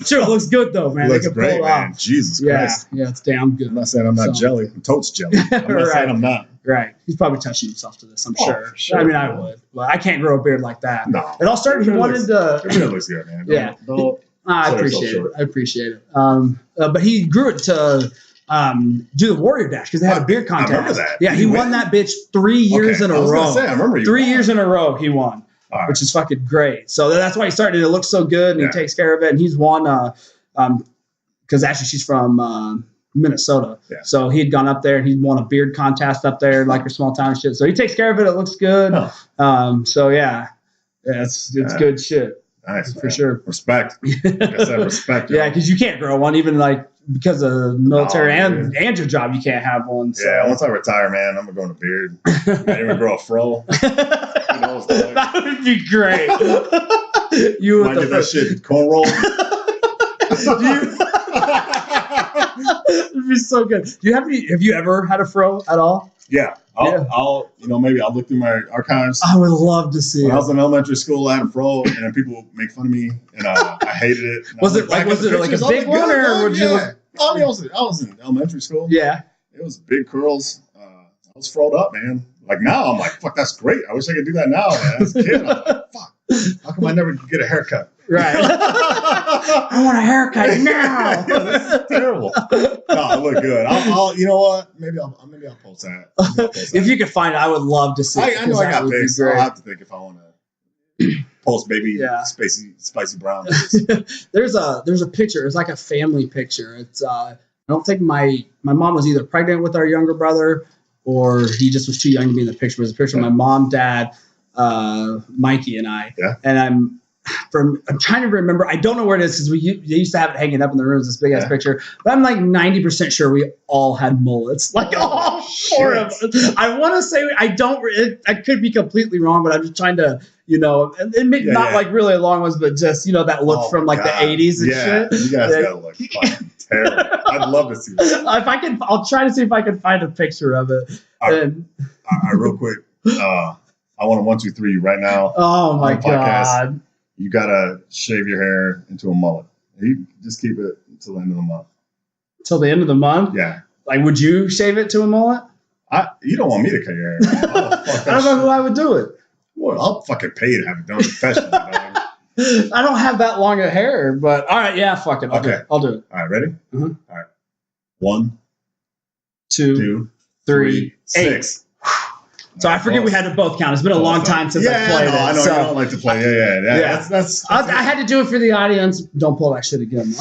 S4: Sure, it looks good though, man.
S3: Looks great, man. Jesus Christ.
S4: Yeah, it's damn good.
S3: I'm not saying I'm not jelly. I'm totes jelly. I'm not saying I'm not.
S4: Right. He's probably touching himself to this, I'm sure.
S3: For sure.
S4: I mean, I would. But I can't grow a beard like that.
S3: No.
S4: It all started, he wanted to...
S3: It looks good, man.
S4: I appreciate it. But he grew it to do the Warrior Dash because they had a beard contest.
S3: I remember that.
S4: Yeah, he won that bitch 3 years in a row.
S3: I remember you
S4: 3 years in a row he won, which is fucking great. So that's why he started. It looks so good, and he takes care of it. And he's won because actually she's from Minnesota. Yeah. So he had gone up there and he won a beard contest up there, like your small town shit. So he takes care of it. It looks good. So yeah, it's good shit.
S3: Nice,
S4: for sure.
S3: Respect. I said respect.
S4: Yeah, because you can't grow one, even like because of military and your job, you can't have one. So.
S3: Yeah, once I retire, man, I'm gonna grow a beard. I even grow a fro.
S4: That would be great. You
S3: might get that shit cornrow.
S4: It'd be so good. Do you have any? Have you ever had a fro at all?
S3: Yeah. I'll maybe I'll look through my archives.
S4: I would love to see.
S3: When I was in elementary school, I had a fro, and then people would make fun of me, and I hated it.
S4: Was it like a big one, or would you?
S3: I was in elementary school.
S4: Yeah.
S3: It was big curls. I was froed up, man. Like now, I'm like, fuck, that's great. I wish I could do that now, man. As a kid, I'm like, fuck. How come I never get a haircut?
S4: Right. I want a haircut now.
S3: Yeah, this is terrible. No, I look good. I'll you know what? Maybe I'll post that.
S4: If you could find it, I would love to see it.
S3: I know I got pics. I'll have to think if I want to post baby spicy brown.
S4: There's a picture. It's like a family picture. It's I don't think my mom was either pregnant with our younger brother or he just was too young to be in the picture. It was a picture of my mom, dad, Mikey, and I. Yeah. And I'm trying to remember. I don't know where it is because they used to have it hanging up in the rooms, this big ass picture. But I'm like 90% sure we all had mullets, like all four of us. I want to say I don't. I could be completely wrong, but I'm just trying to, not like really long ones, but just that look from like the 80s and shit. You guys gotta look fucking terrible. I'd love to see that. I'll try to see if I can find a picture of it.
S3: All right, real quick. I want to 1, 2, 3 right now.
S4: Oh my god.
S3: You gotta shave your hair into a mullet. You just keep it until the end of the month.
S4: Till the end of the month?
S3: Yeah.
S4: Like, would you shave it to a mullet?
S3: You don't want me to cut your hair.
S4: I don't know who I would do it.
S3: Well, I'll fucking pay you to have it done professionally.
S4: I don't have that long of hair, but all right, yeah, fuck it. I'll do it. All
S3: right, ready?
S4: Mm-hmm.
S3: All right. 1,
S4: 2, 3, 6. So I forget we had to both count. It's been a long time since I played it.
S3: I know you don't like to play. Yeah. That's
S4: I had to do it for the audience. Don't pull that shit again.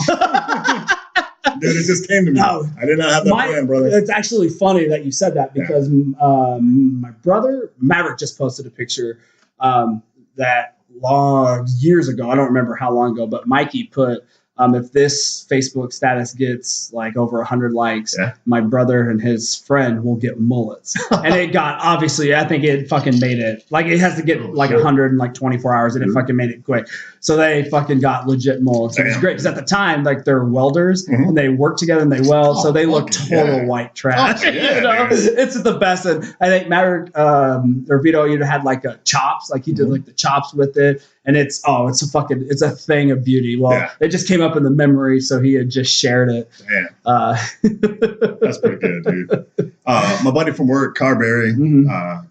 S3: Dude, it just came to me. No, I did not have that plan, brother.
S4: It's actually funny that you said that because my brother Maverick just posted a picture that years ago. I don't remember how long ago, but Mikey put. If this Facebook status gets like over 100 likes, my brother and his friend will get mullets. And it got, obviously, I think it fucking made it, like it has to get 100 in like 24 hours and it fucking made it quick. So they fucking got legit mullets. It was great because at the time, like they're welders and they work together and they weld. So they look total white trash. It's the best. And I think Maverick or Vito either had like a chops, like he did like the chops with it. And it's a thing of beauty. Well, it just came up in the memory, so he had just shared it.
S3: That's pretty good, dude. My buddy from work, Carberry,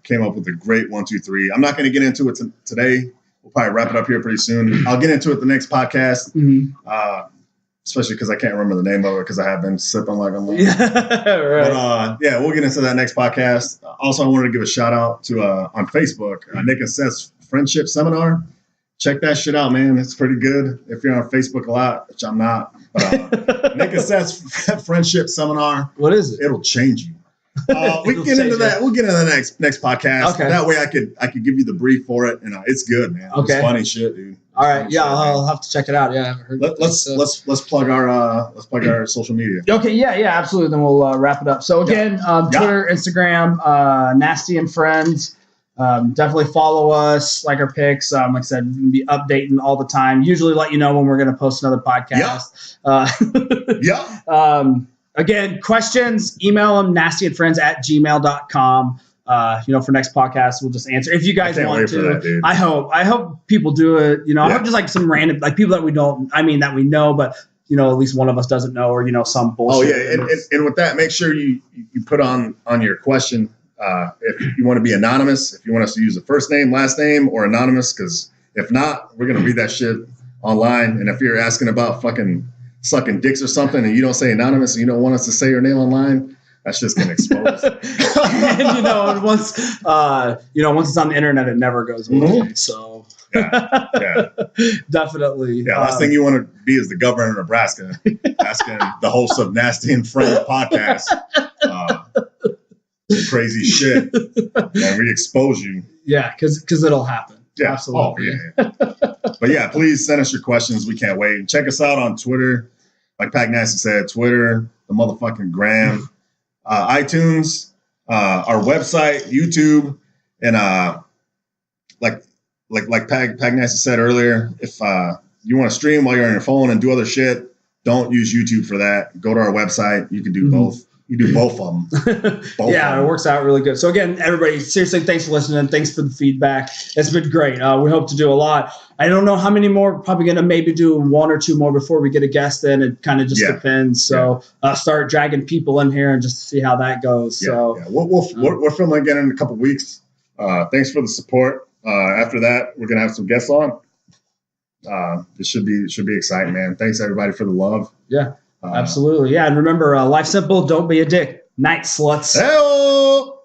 S3: came up with a great 1, 2, 3. I'm not going to get into it today. We'll probably wrap it up here pretty soon. I'll get into it the next podcast, especially because I can't remember the name of it because I have been sipping like I'm like. But we'll get into that next podcast. Also, I wanted to give a shout out to on Facebook, Nick and Seth's Friendship Seminar. Check that shit out, man. It's pretty good. If you're on Facebook a lot, which I'm not. But, Nick and Seth's Friendship Seminar.
S4: What is it?
S3: It'll change you. We can get into that. We'll get into the next podcast. Okay. That way I could give you the brief for it, and it's good, man. Okay. It's funny shit, dude.
S4: All right. Yeah, I'll have to check it out. Yeah, I haven't heard.
S3: Let's plug our social media.
S4: Okay. Yeah. Absolutely. Then we'll wrap it up. So again, Twitter, Instagram, Nasty and Friends. Definitely follow us, like our picks. Like I said, we're going to be updating all the time. Usually let you know when we're going to post another podcast. Again, questions, email them, nastyandfriends@gmail.com. For next podcast, we'll just answer. If you guys want to, that, I hope people do it. I hope just like some random, like people that we know, but at least one of us doesn't know, or some bullshit.
S3: Oh yeah, and with that, make sure you put on your question. If you want to be anonymous, if you want us to use a first name, last name, or anonymous, because if not, we're going to read that shit online. And if you're asking about fucking sucking dicks or something and you don't say anonymous and you don't want us to say your name online, that's just going to expose.
S4: And once it's on the internet, it never goes away. Mm-hmm. So yeah. Definitely.
S3: Yeah, last thing you want to be is the governor of Nebraska asking the host of Nasty and Friends podcast crazy shit, and we expose you.
S4: Yeah, because it'll happen.
S3: Yeah,
S4: absolutely.
S3: Oh, yeah. But yeah, please send us your questions. We can't wait. And check us out on Twitter, like Pac Nasty said, Twitter, the motherfucking Gram, iTunes, our website, YouTube, and like Pac Nasty said earlier, if you want to stream while you're on your phone and do other shit, don't use YouTube for that. Go to our website. You can do both. You do both of them.
S4: It works out really good. So again, everybody, seriously, thanks for listening. Thanks for the feedback. It's been great. We hope to do a lot. I don't know how many more. Probably going to maybe do one or two more before we get a guest in. It kind of just depends. So start dragging people in here and just see how that goes.
S3: We're filming again in a couple weeks. Thanks for the support. After that, we're going to have some guests on. It should be exciting, man. Thanks everybody for the love.
S4: Yeah. Absolutely. Yeah. And remember, life's simple. Don't be a dick. Night, sluts.
S3: Hey-o!